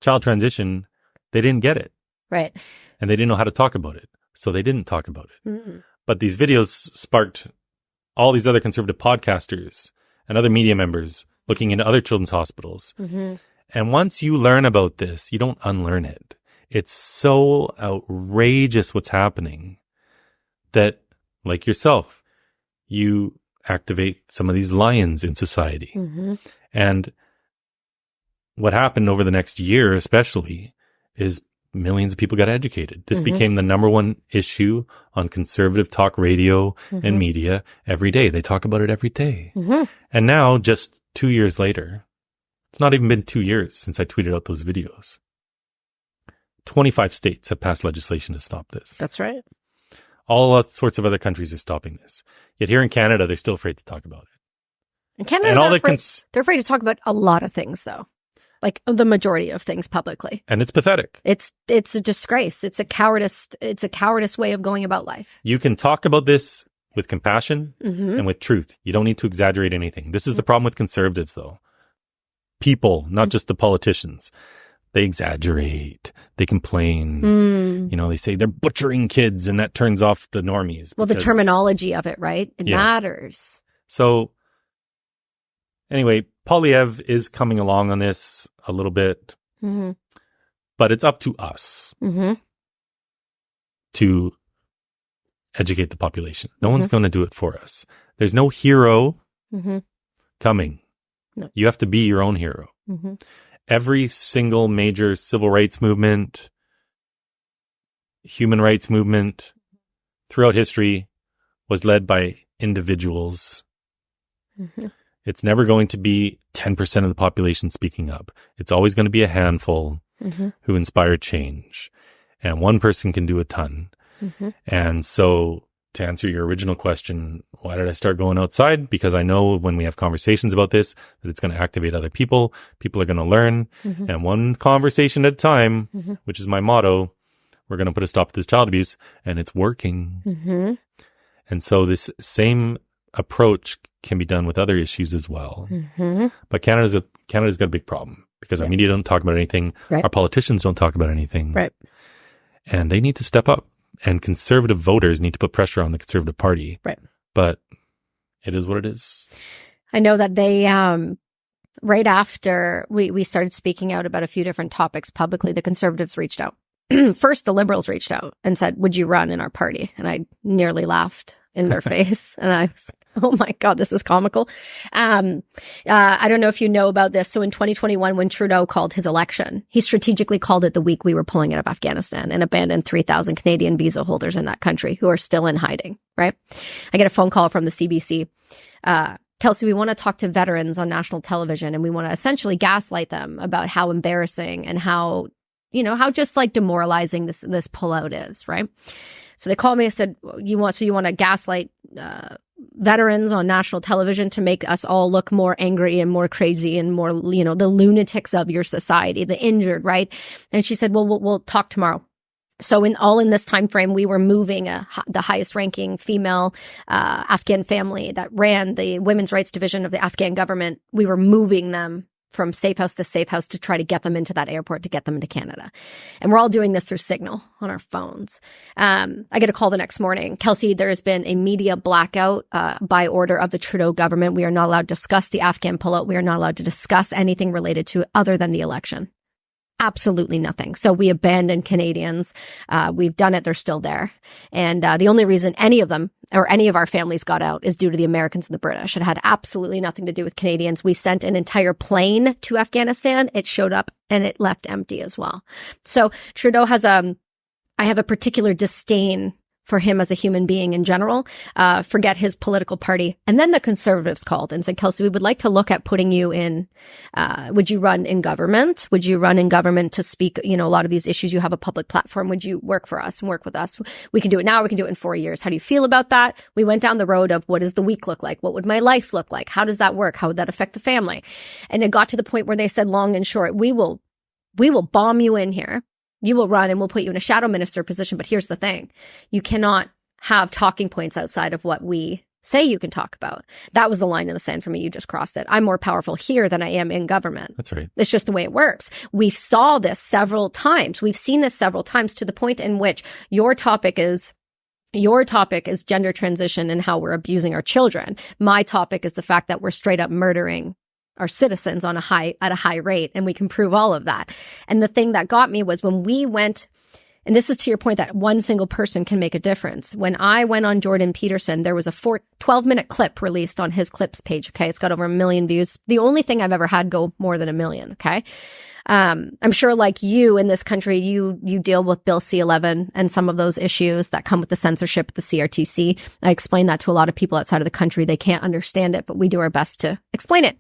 Child transition, they didn't get it. Right. And they didn't know how to talk about it. So they didn't talk about it. But these videos sparked all these other conservative podcasters and other media members looking into other children's hospitals. And once you learn about this, you don't unlearn it. It's so outrageous what's happening that, like yourself, you activate some of these lions in society. And what happened over the next year, especially, is millions of people got educated. This became the number one issue on conservative talk radio and media every day. They talk about it every day. And now, just 2 years later, it's not even been 2 years since I tweeted out those videos. 25 states have passed legislation to stop this. That's right. All sorts of other countries are stopping this. Yet here in Canada, they're still afraid to talk about it. In Canada, And all they're afraid to talk about a lot of things, though. like the majority of things publicly. And it's pathetic. It's a disgrace. It's a cowardice way of going about life. You can talk about this with compassion and with truth. You don't need to exaggerate anything. This is the problem with conservatives, though. People, not just the politicians. They exaggerate. They complain. You know, they say they're butchering kids, and that turns off the normies. Well, the terminology of it, right? It matters. So anyway, Polyev is coming along on this a little bit, but it's up to us to educate the population. No one's going to do it for us. There's no hero coming. No. You have to be your own hero. Every single major civil rights movement, human rights movement throughout history was led by individuals. It's never going to be 10% of the population speaking up. It's always going to be a handful who inspire change. And one person can do a ton. And so to answer your original question, why did I start going outside? Because I know when we have conversations about this, that it's going to activate other people. People are going to learn. And one conversation at a time, which is my motto, we're going to put a stop to this child abuse, and it's working. And so this same approach can be done with other issues as well. But Canada's got a big problem because our media don't talk about anything. Our politicians don't talk about anything. And they need to step up. And conservative voters need to put pressure on the Conservative Party. But it is what it is. I know that they, right after we started speaking out about a few different topics publicly, the Conservatives reached out. First, the Liberals reached out and said, would you run in our party? And I nearly laughed in their face. And I was like, oh my God, this is comical. I don't know if you know about this. So in 2021, when Trudeau called his election, he strategically called it the week we were pulling out of Afghanistan and abandoned 3,000 Canadian visa holders in that country who are still in hiding, right? I get a phone call from the CBC. Kelsey, we want to talk to veterans on national television, and we want to essentially gaslight them about how embarrassing and how just like demoralizing this pullout is, right? So they called me and said, you want to gaslight veterans on national television to make us all look more angry and more crazy and more, the lunatics of your society, the injured, right? And she said, well, we'll talk tomorrow. So in this time frame, we were moving the highest ranking female Afghan family that ran the women's rights division of the Afghan government. We were moving them from safe house to try to get them into that airport, to get them into Canada. And we're all doing this through Signal on our phones. I get a call the next morning. Kelsey, there has been a media blackout by order of the Trudeau government. We are not allowed to discuss the Afghan pullout. We are not allowed to discuss anything related to it other than the election. Absolutely nothing. So we abandoned Canadians. We've done it. They're still there. And the only reason any of them or any of our families got out is due to the Americans and the British. It had absolutely nothing to do with Canadians. We sent an entire plane to Afghanistan. It showed up and it left empty as well. So Trudeau has I have a particular disdain for him as a human being in general, forget his political party. And then the Conservatives called and said, Kelsey, we would like to look at putting you in, would you run in government? Would you run in government to speak, a lot of these issues? You have a public platform. Would you work for us and work with us? We can do it now. We can do it in 4 years. How do you feel about that? We went down the road of what does the week look like? What would my life look like? How does that work? How would that affect the family? And it got to the point where they said, long and short, we will bomb you in here. You will run and we'll put you in a shadow minister position. But here's the thing. You cannot have talking points outside of what we say you can talk about. That was the line in the sand for me. You just crossed it. I'm more powerful here than I am in government. That's right. It's just the way it works. We saw this several times. We've seen this several times to the point in which your topic is gender transition and how we're abusing our children. My topic is the fact that we're straight up murdering our citizens at a high rate. And we can prove all of that. And the thing that got me was when we went, and this is to your point that one single person can make a difference. When I went on Jordan Peterson, there was a 12-minute clip released on his clips page. Okay. It's got over 1 million views. The only thing I've ever had go more than 1 million. Okay. I'm sure like you in this country, you deal with Bill C-11 and some of those issues that come with the censorship at the CRTC. I explain that to a lot of people outside of the country. They can't understand it, but we do our best to explain it.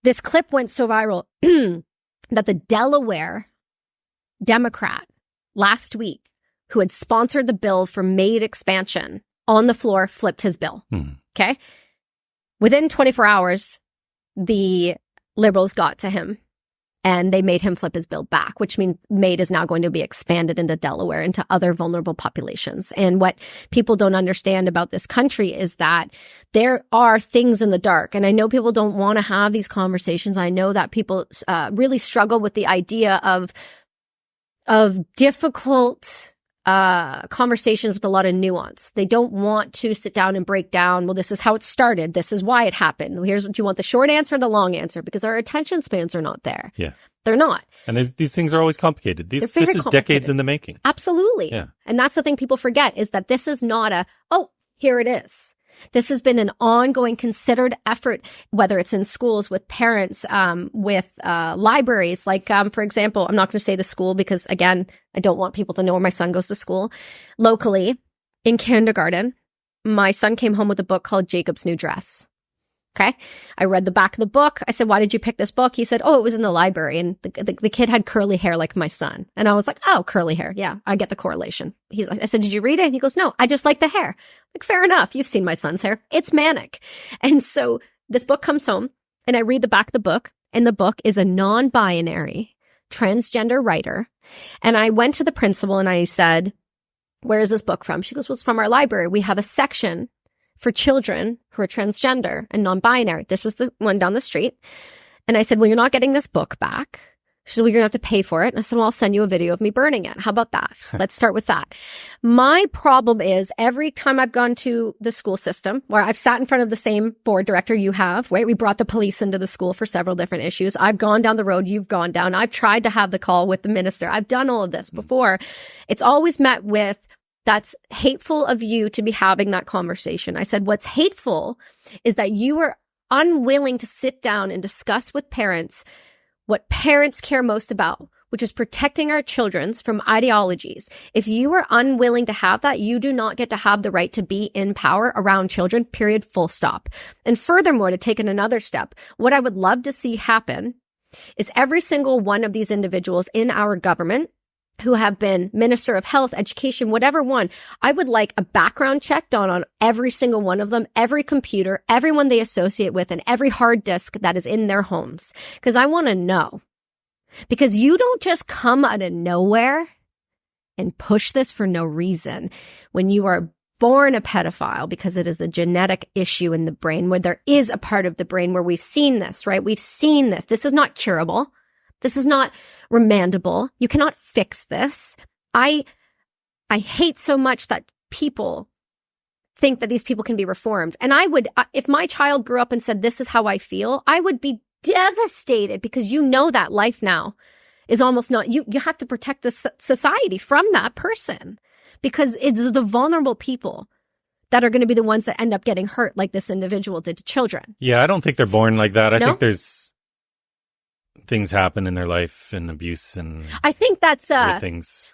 This clip went so viral that the Delaware Democrat last week, who had sponsored the bill for MAID expansion on the floor, flipped his bill. Okay. Within 24 hours, the Liberals got to him And they made him flip his bill back, which means MAID is now going to be expanded into Delaware, into other vulnerable populations. And what people don't understand about this country is that there are things in the dark. And I know people don't want to have these conversations. I know that people really struggle with the idea of difficult conversations with a lot of nuance. They don't want to sit down and break down, well, this is how it started. This is why it happened. Here's what you want, the short answer or the long answer, because our attention spans are not there. Yeah. They're not. And these things are always complicated. This is decades in the making. Absolutely. Yeah. And that's the thing people forget is that this is not here it is. This has been an ongoing considered effort, whether it's in schools, with parents, with libraries. Like, for example, I'm not going to say the school because, again, I don't want people to know where my son goes to school. Locally, in kindergarten, my son came home with a book called Jacob's New Dress. Okay. I read the back of the book. I said, why did you pick this book? He said, oh, it was in the library. And the kid had curly hair like my son. And I was like, oh, curly hair. Yeah, I get the correlation. I said, did you read it? And he goes, no, I just like the hair. Like, fair enough. You've seen my son's hair. It's manic. And so this book comes home and I read the back of the book, and the book is a non-binary transgender writer. And I went to the principal and I said, where is this book from? She goes, well, it's from our library. We have a section for children who are transgender and non-binary. This is the one down the street. And I said, well, you're not getting this book back. She said, well, you're going to have to pay for it. And I said, well, I'll send you a video of me burning it. How about that? Let's start with that. My problem is every time I've gone to the school system, where I've sat in front of the same board director you have, right? We brought the police into the school for several different issues. I've gone down the road. You've gone down. I've tried to have the call with the minister. I've done all of this before. It's always met with, that's hateful of you to be having that conversation. I said, what's hateful is that you are unwilling to sit down and discuss with parents what parents care most about, which is protecting our children from ideologies. If you are unwilling to have that, you do not get to have the right to be in power around children, period, full stop. And furthermore, to take it another step, what I would love to see happen is every single one of these individuals in our government who have been Minister of Health, Education, whatever one, I would like a background check done on every single one of them, every computer, everyone they associate with, and every hard disk that is in their homes. Because I want to know. Because you don't just come out of nowhere and push this for no reason. When you are born a pedophile, because it is a genetic issue in the brain, where there is a part of the brain where we've seen this, right? We've seen this. This is not curable. This is not remandable. You cannot fix this. I hate so much that people think that these people can be reformed. And I would, if my child grew up and said, this is how I feel, I would be devastated, because you know that life now is almost not, you have to protect the society from that person, because it's the vulnerable people that are going to be the ones that end up getting hurt like this individual did to children. Yeah, I don't think they're born like that. I No? think there's things happen in their life and abuse and I think that's weird things.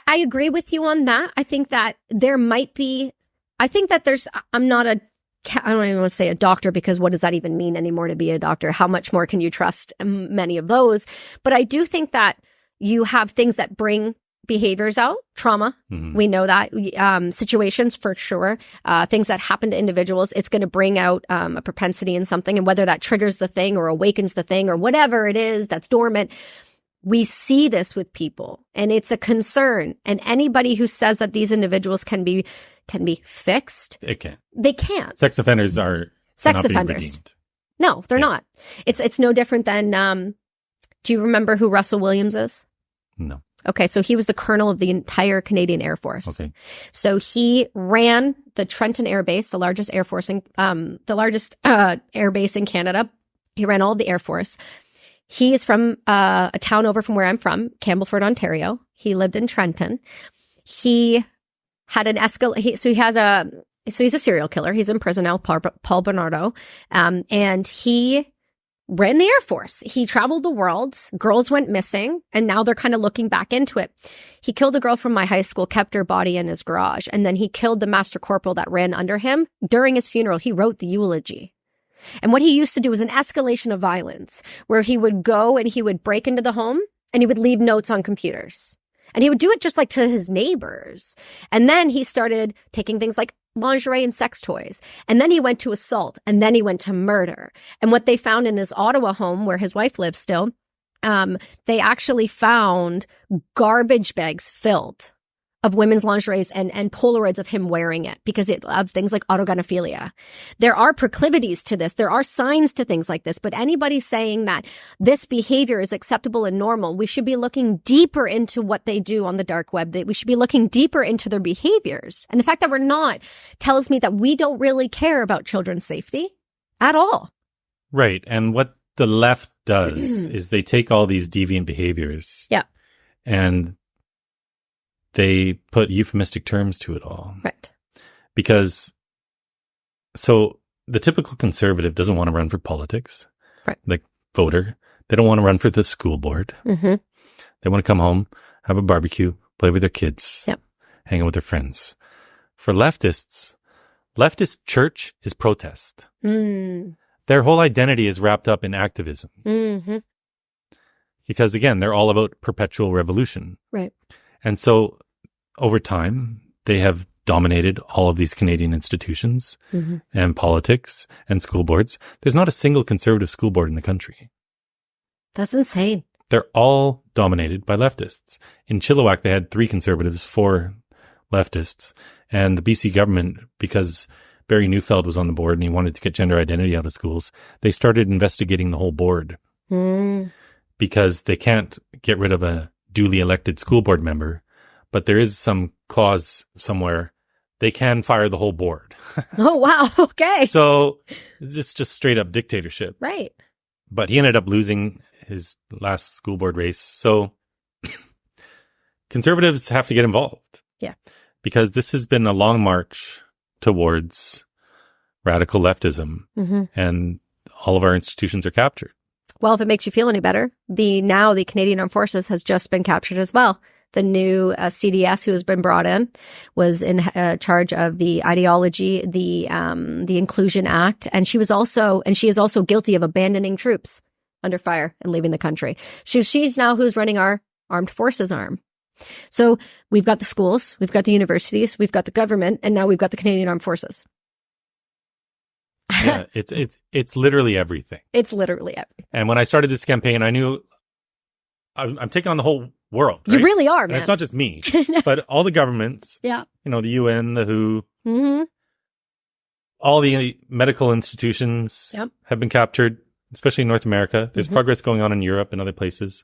I agree with you on that. I think that there might be, I think that there's, I don't even want to say a doctor, because what does that even mean anymore to be a doctor? How much more can you trust many of those? But I do think that you have things that bring behaviors out, trauma. Mm-hmm. We know that, situations for sure, things that happen to individuals, it's going to bring out a propensity in something, and whether that triggers the thing or awakens the thing or whatever it is that's dormant. We see this with people, and it's a concern. And anybody who says that these individuals can be fixed, it can't. They can't. Sex offenders are sex not offenders. being redeemed. No, they're not. It's no different than. Do you remember who Russell Williams is? No. Okay, so he was the colonel of the entire Canadian Air Force. Okay. So he ran the Trenton Air Base, the largest air force in, the largest air base in Canada. He ran all of the Air Force. He is from a town over from where I'm from, Campbellford, Ontario. He lived in Trenton. He had an so he's a serial killer. He's in prison now, Paul Bernardo, and he ran the Air Force. He traveled the world. Girls went missing, and now they're kind of looking back into it. He killed a girl from my high school, kept her body in his garage, and then he killed the master corporal that ran under him. During his funeral, he wrote the eulogy. And what he used to do was an escalation of violence, where he would go and he would break into the home and he would leave notes on computers. And he would do it just like to his neighbors. And then he started taking things like lingerie and sex toys. And then he went to assault, and then he went to murder. And what they found in his Ottawa home, where his wife lives still, they actually found garbage bags filled of women's lingeries and Polaroids of him wearing it because of things like autogynephilia. There are proclivities to this. There are signs to things like this, but anybody saying that this behavior is acceptable and normal, we should be looking deeper into what they do on the dark web. We should be looking deeper into their behaviors. And the fact that we're not tells me that we don't really care about children's safety at all. Right. And what the left does is they take all these deviant behaviors. Yeah. And they put euphemistic terms to it all. Right. Because, so the typical conservative doesn't want to run for politics. Right. Like voter. They don't want to run for the school board. Mm-hmm. They want to come home, have a barbecue, play with their kids, yep. hang out with their friends. For leftists, leftist church is protest. Mm. Their whole identity is wrapped up in activism. Mm-hmm. Because again, they're all about perpetual revolution. Right. And so over time, they have dominated all of these Canadian institutions and politics and school boards. There's not a single conservative school board in the country. That's insane. They're all dominated by leftists. In Chilliwack, they had 3 conservatives, 4 leftists. And the BC government, because Barry Neufeld was on the board and he wanted to get gender identity out of schools, they started investigating the whole board. Because they can't get rid of a duly elected school board member, but there is some clause somewhere they can fire the whole board. Oh, wow. Okay. So it's just straight up dictatorship. Right. But he ended up losing his last school board race. So conservatives have to get involved. Yeah. Because this has been a long march towards radical leftism and all of our institutions are captured. Well, if it makes you feel any better, the Canadian Armed Forces has just been captured as well. The new CDS who has been brought in was in charge of the ideology, the Inclusion Act, and she is also guilty of abandoning troops under fire and leaving the country. She's now who's running our armed forces arm. So we've got the schools, we've got the universities, we've got the government, and now we've got the Canadian Armed Forces. Yeah, it's literally everything. It's literally everything. And when I started this campaign, I knew I'm taking on the whole world. Right? You really are, man. And it's not just me, but all the governments. Yeah. You know, the UN, the WHO, all the medical institutions have been captured, especially in North America. There's progress going on in Europe and other places.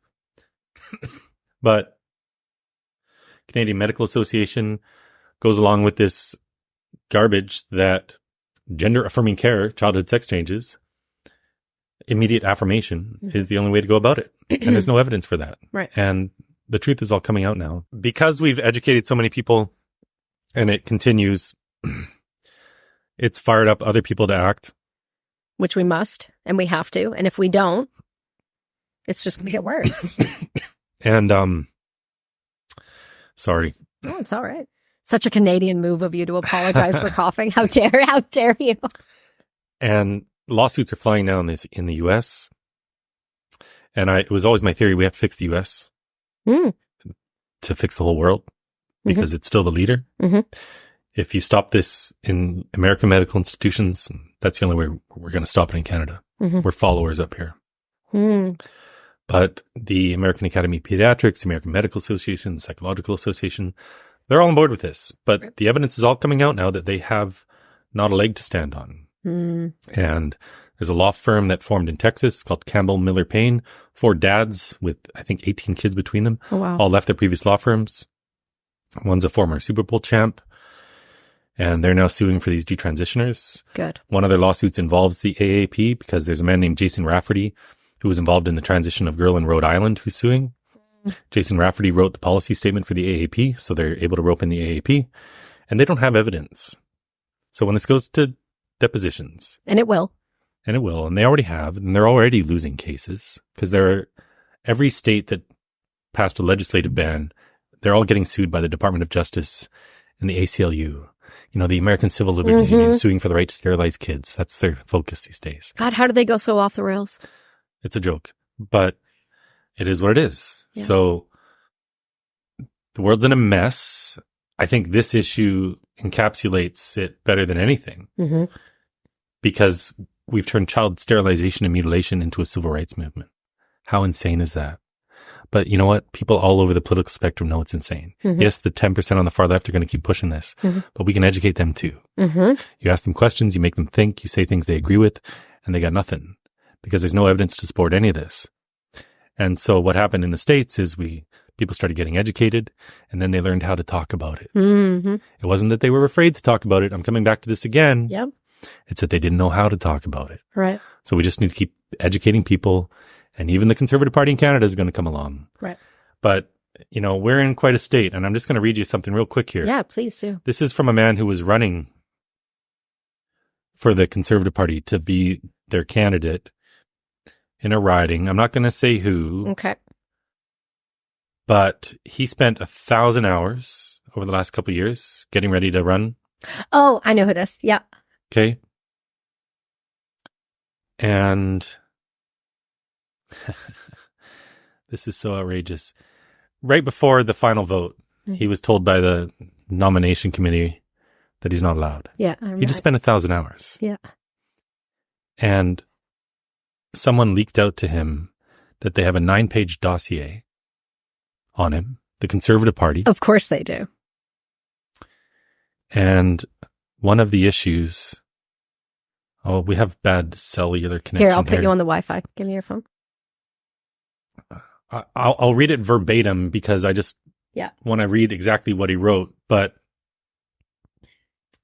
But Canadian Medical Association goes along with this garbage that gender affirming care, childhood sex changes, immediate affirmation is the only way to go about it. And there's no evidence for that. Right. And the truth is all coming out now. Because we've educated so many people and it continues, it's fired up other people to act. Which we must, and we have to. And if we don't, it's just going to get worse. And, sorry. Oh, it's all right. Such a Canadian move of you to apologize for coughing. How dare you? And lawsuits are flying now in the U.S. And it was always my theory we have to fix the U.S. to fix the whole world because it's still the leader. If you stop this in American medical institutions, that's the only way we're going to stop it in Canada. We're followers up here. But the American Academy of Pediatrics, the American Medical Association, the Psychological Association, they're all on board with this. But the evidence is all coming out now that they have not a leg to stand on. And there's a law firm that formed in Texas called Campbell Miller Payne. 4 dads with, I think, 18 kids between them. Oh, wow. All left their previous law firms. One's a former Super Bowl champ. And they're now suing for these detransitioners. Good. One of their lawsuits involves the AAP because there's a man named Jason Rafferty who was involved in the transition of girl in Rhode Island who's suing. Jason Rafferty wrote the policy statement for the AAP, so they're able to rope in the AAP. And they don't have evidence. So when this goes to depositions. And it will. And they already have, and they're already losing cases because every state that passed a legislative ban, they're all getting sued by the Department of Justice and the ACLU. You know, the American Civil Liberties Union suing for the right to sterilize kids. That's their focus these days. God, how do they go so off the rails? It's a joke, but it is what it is. Yeah. So the world's in a mess. I think this issue encapsulates it better than anything because we've turned child sterilization and mutilation into a civil rights movement. How insane is that? But you know what? People all over the political spectrum know it's insane. Mm-hmm. Yes, the 10% on the far left are going to keep pushing this, but we can educate them too. Mm-hmm. You ask them questions, you make them think, you say things they agree with, and they got nothing because there's no evidence to support any of this. And so what happened in the States is people started getting educated, and then they learned how to talk about it. Mm-hmm. It wasn't that they were afraid to talk about it. I'm coming back to this again. Yep. It's that they didn't know how to talk about it. Right. So we just need to keep educating people. And even the Conservative Party in Canada is going to come along. Right. But, we're in quite a state. And I'm just going to read you something real quick here. Yeah, please do. This is from a man who was running for the Conservative Party to be their candidate in a riding. I'm not going to say who. Okay. But he spent 1,000 hours over the last couple of years getting ready to run. Oh, I know who it is. Yeah. Okay. And this is so outrageous. Right before the final vote, he was told by the nomination committee that he's not allowed. Yeah. He just spent 1,000 hours. Yeah. And someone leaked out to him that they have a 9-page dossier on him, the Conservative Party. Of course they do. And one of the issues, we have bad cellular connection. Here, I'll put you on the Wi-Fi. Give me your phone. I'll read it verbatim because I just want to read exactly what he wrote. But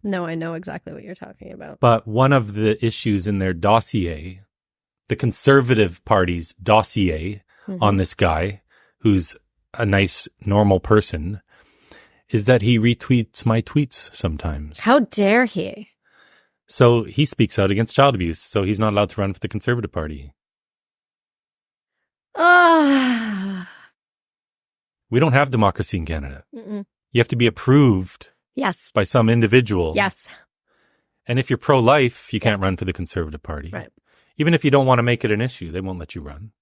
no, I know exactly what you're talking about. But one of the issues in their dossier, the Conservative Party's dossier on this guy, who's a nice, normal person, is that he retweets my tweets sometimes. How dare he? So he speaks out against child abuse, so he's not allowed to run for the Conservative Party. We don't have democracy in Canada. Mm-mm. You have to be approved Yes. by some individual. Yes. And if you're pro-life, you can't run for the Conservative Party. Right. Even if you don't want to make it an issue, they won't let you run.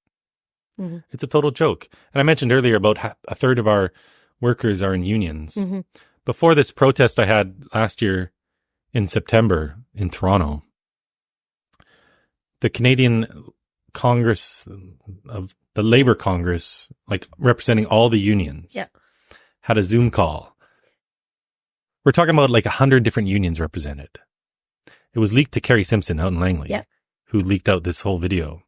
Mm-hmm. It's a total joke. And I mentioned earlier about a third of our workers are in unions. Mm-hmm. Before this protest I had last year in September in Toronto, the Canadian Congress of the Labour Congress, like representing all the unions, had a Zoom call. We're talking about like 100 different unions represented. It was leaked to Carrie Simpson out in Langley, who leaked out this whole video.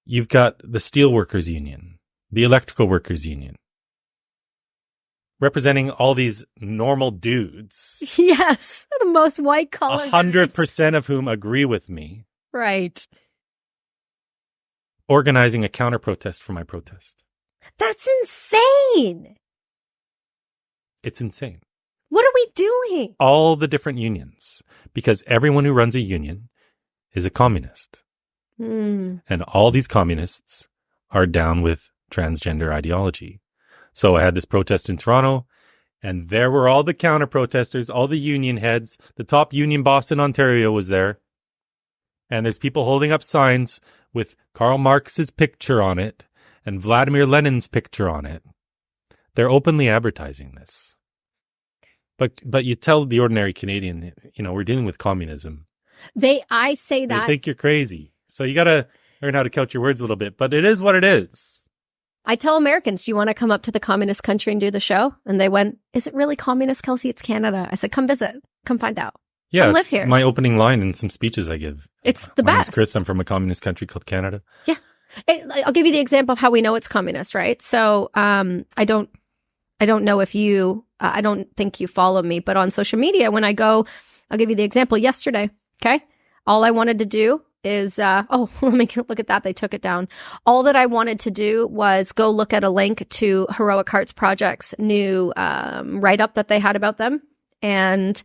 You've got the Steelworkers Union, the Electrical Workers Union, representing all these normal dudes. Yes, the most white collar. 100% of whom agree with me. Right. Organizing a counter protest for my protest. That's insane. It's insane. What are we doing? All the different unions, because everyone who runs a union is a communist. Mm. And all these communists are down with transgender ideology. So I had this protest in Toronto, and there were all the counter protesters, all the union heads. The top union boss in Ontario was there. And there's people holding up signs with Karl Marx's picture on it and Vladimir Lenin's picture on it. They're openly advertising this. But you tell the ordinary Canadian, we're dealing with communism. I say that. They think you're crazy. So you got to learn how to couch your words a little bit, but it is what it is. I tell Americans, do you want to come up to the communist country and do the show? And they went, is it really communist, Kelsey? It's Canada. I said, come visit. Come find out. Yeah, come live it's here. My opening line in some speeches I give. It's the My best. name's Chris. I'm from a communist country called Canada. Yeah. I'll give you the example of how we know it's communist, right? So I don't know if you, I don't think you follow me, but on social media, when I go, I'll give you the example yesterday. Okay. All I wanted to do is, let me look at that. They took it down. All that I wanted to do was go look at a link to Heroic Hearts Project's new write-up that they had about them. And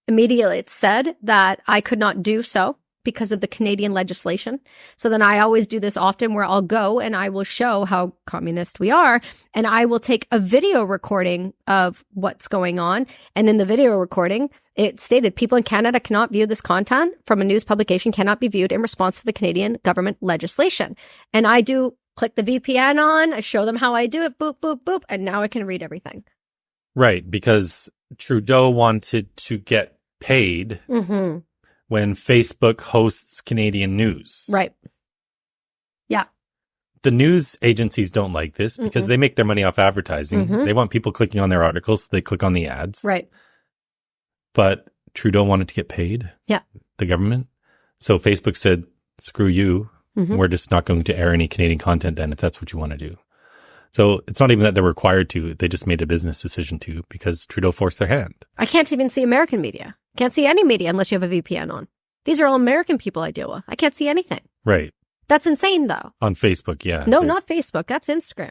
immediately it said that I could not do so because of the Canadian legislation. So then I always do this often where I'll go and I will show how communist we are. And I will take a video recording of what's going on. And in the video recording, it stated people in Canada cannot view this content from a news publication, cannot be viewed in response to the Canadian government legislation. And I do click the VPN on, I show them how I do it, boop, boop, boop. And now I can read everything. Right. Because Trudeau wanted to get paid when Facebook hosts Canadian news. Right. Yeah. The news agencies don't like this because they make their money off advertising. They want people clicking on their articles, so they click on the ads. Right. But Trudeau wanted to get paid. Yeah. The government. So Facebook said, screw you. We're just not going to air any Canadian content then if that's what you want to do. So it's not even that they're required to. They just made a business decision to because Trudeau forced their hand. I can't even see American media. Can't see any media unless you have a VPN on. These are all American people I deal with. I can't see anything. Right. That's insane, though. On Facebook, yeah. No, not Facebook. That's Instagram.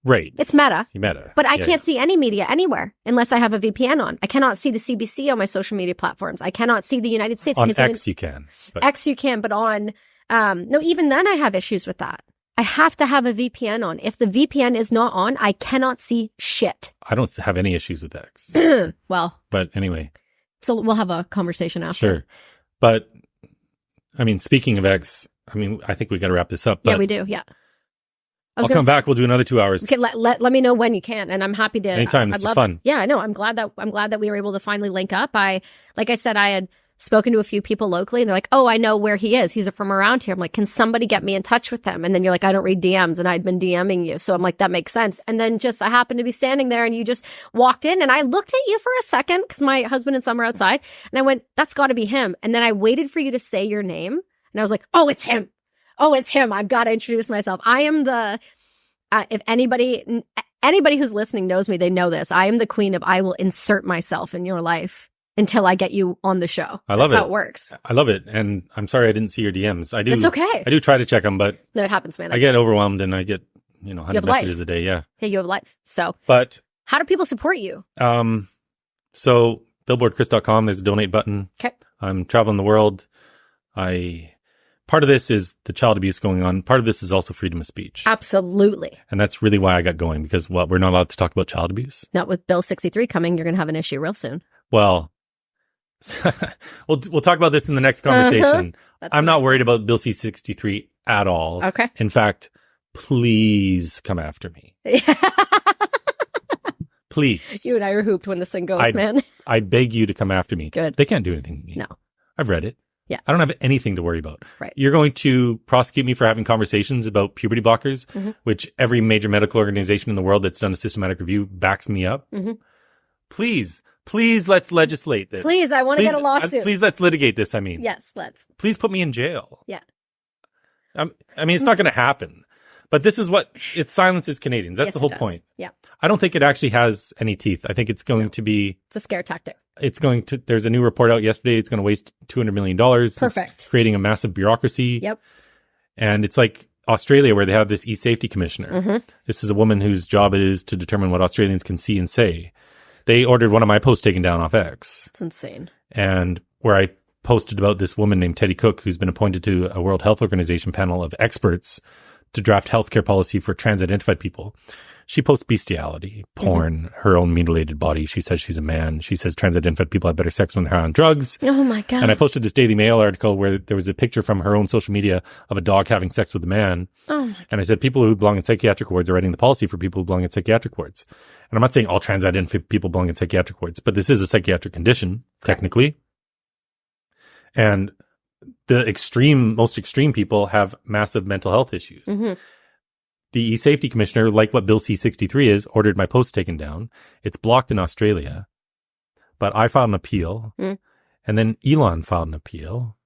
Right. It's Meta. Meta. But I can't see any media anywhere unless I have a VPN on. I cannot see the CBC on my social media platforms. I cannot see the United States. On X you can. But... X you can, but on... no, even then I have issues with that. I have to have a VPN on. If the VPN is not on, I cannot see shit. I don't have any issues with X. Well. But anyway. So we'll have a conversation after. Sure. But, I mean, speaking of X, I mean, I think we got to wrap this up. But yeah, we do. Yeah. I'll come back. We'll do another 2 hours. Okay, let me know when you can, and I'm happy to. Anytime. This is fun. Yeah, I know. I'm glad that we were able to finally link up. Like I said, I had spoken to a few people locally, and they're like, "Oh, I know where he is. He's from around here." I'm like, "Can somebody get me in touch with him?" And then you're like, "I don't read DMs," and I'd been DMing you, so I'm like, "That makes sense." And then I happened to be standing there, and you just walked in, and I looked at you for a second because my husband and son were outside, and I went, "That's got to be him." And then I waited for you to say your name, and I was like, "Oh, it's him. Oh, it's him. I've got to introduce myself. I am the." If anybody who's listening knows me, they know this. I am the queen of I will insert myself in your life until I get you on the show. I love That's it. how it works. I love it. And I'm sorry I didn't see your DMs. I do. It's okay. I do try to check them, but no, it happens, man. I get overwhelmed and I get, 100 messages a day. Yeah. Yeah, you have life. So, but how do people support you? So billboardchris.com, there's a donate button. Okay. I'm traveling the world. Part of this is the child abuse going on. Part of this is also freedom of speech. Absolutely. And that's really why I got going because, we're not allowed to talk about child abuse. Not with Bill 63 coming. You're going to have an issue real soon. Well, we'll talk about this in the next conversation. I'm not worried about Bill C-63 at all. Okay. In fact, please come after me. Please. You and I are hooped when this thing goes, man. I beg you to come after me. Good. They can't do anything to me. No. I've read it. Yeah. I don't have anything to worry about. Right. You're going to prosecute me for having conversations about puberty blockers, which every major medical organization in the world that's done a systematic review backs me up. Please, let's legislate this. Please, I want to get a lawsuit. Please, let's litigate this. I mean, yes, let's. Please put me in jail. Yeah. I mean, it's not going to happen, but this is it silences Canadians. That's the whole point. Yeah. I don't think it actually has any teeth. I think it's going to be. It's a scare tactic. There's a new report out yesterday. It's going to waste $200 million. Perfect. It's creating a massive bureaucracy. Yep. And it's like Australia where they have this e-safety commissioner. This is a woman whose job it is to determine what Australians can see and say. They ordered one of my posts taken down off X. It's insane. And where I posted about this woman named Teddy Cook, who's been appointed to a World Health Organization panel of experts to draft healthcare policy for trans-identified people. She posts bestiality, porn, her own mutilated body. She says she's a man. She says trans-identified people have better sex when they're on drugs. Oh my God. And I posted this Daily Mail article where there was a picture from her own social media of a dog having sex with a man. Oh my God. And I said, people who belong in psychiatric wards are writing the policy for people who belong in psychiatric wards. And I'm not saying all trans-identified people belong in psychiatric wards, but this is a psychiatric condition, technically. And the most extreme people have massive mental health issues. The e-safety commissioner, like what Bill C-63 is, ordered my post taken down. It's blocked in Australia, but I filed an appeal, and then Elon filed an appeal.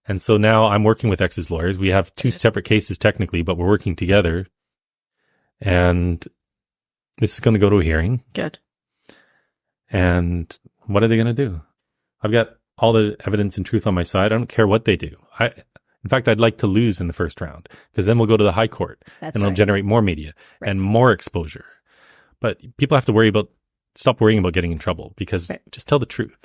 And so now I'm working with X's lawyers. We have two separate cases technically, but we're working together. And this is going to go to a hearing. Good. And what are they going to do? I've got all the evidence and truth on my side. I don't care what they do. In fact, I'd like to lose in the first round because then we'll go to the high court and it'll generate more media and more exposure. But people have to stop worrying about getting in trouble because just tell the truth.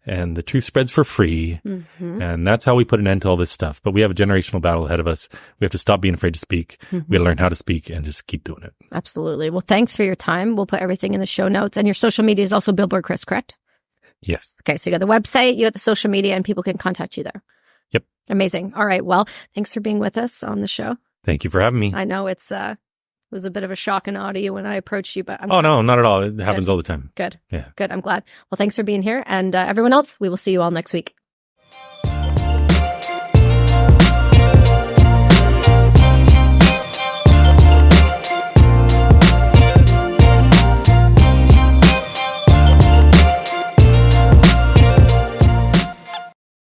And the truth spreads for free. And that's how we put an end to all this stuff. But we have a generational battle ahead of us. We have to stop being afraid to speak. We got to learn how to speak and just keep doing it. Absolutely. Well, thanks for your time. We'll put everything in the show notes. And your social media is also Billboard Chris, correct? Yes. Okay. So you got the website, you got the social media, and people can contact you there. Yep. Amazing. All right. Well, thanks for being with us on the show. Thank you for having me. I know it was a bit of a shock and awe to you when I approached you, but no, not at all. It happens all the time. Good. Yeah. Good. I'm glad. Well, thanks for being here. And everyone else, we will see you all next week.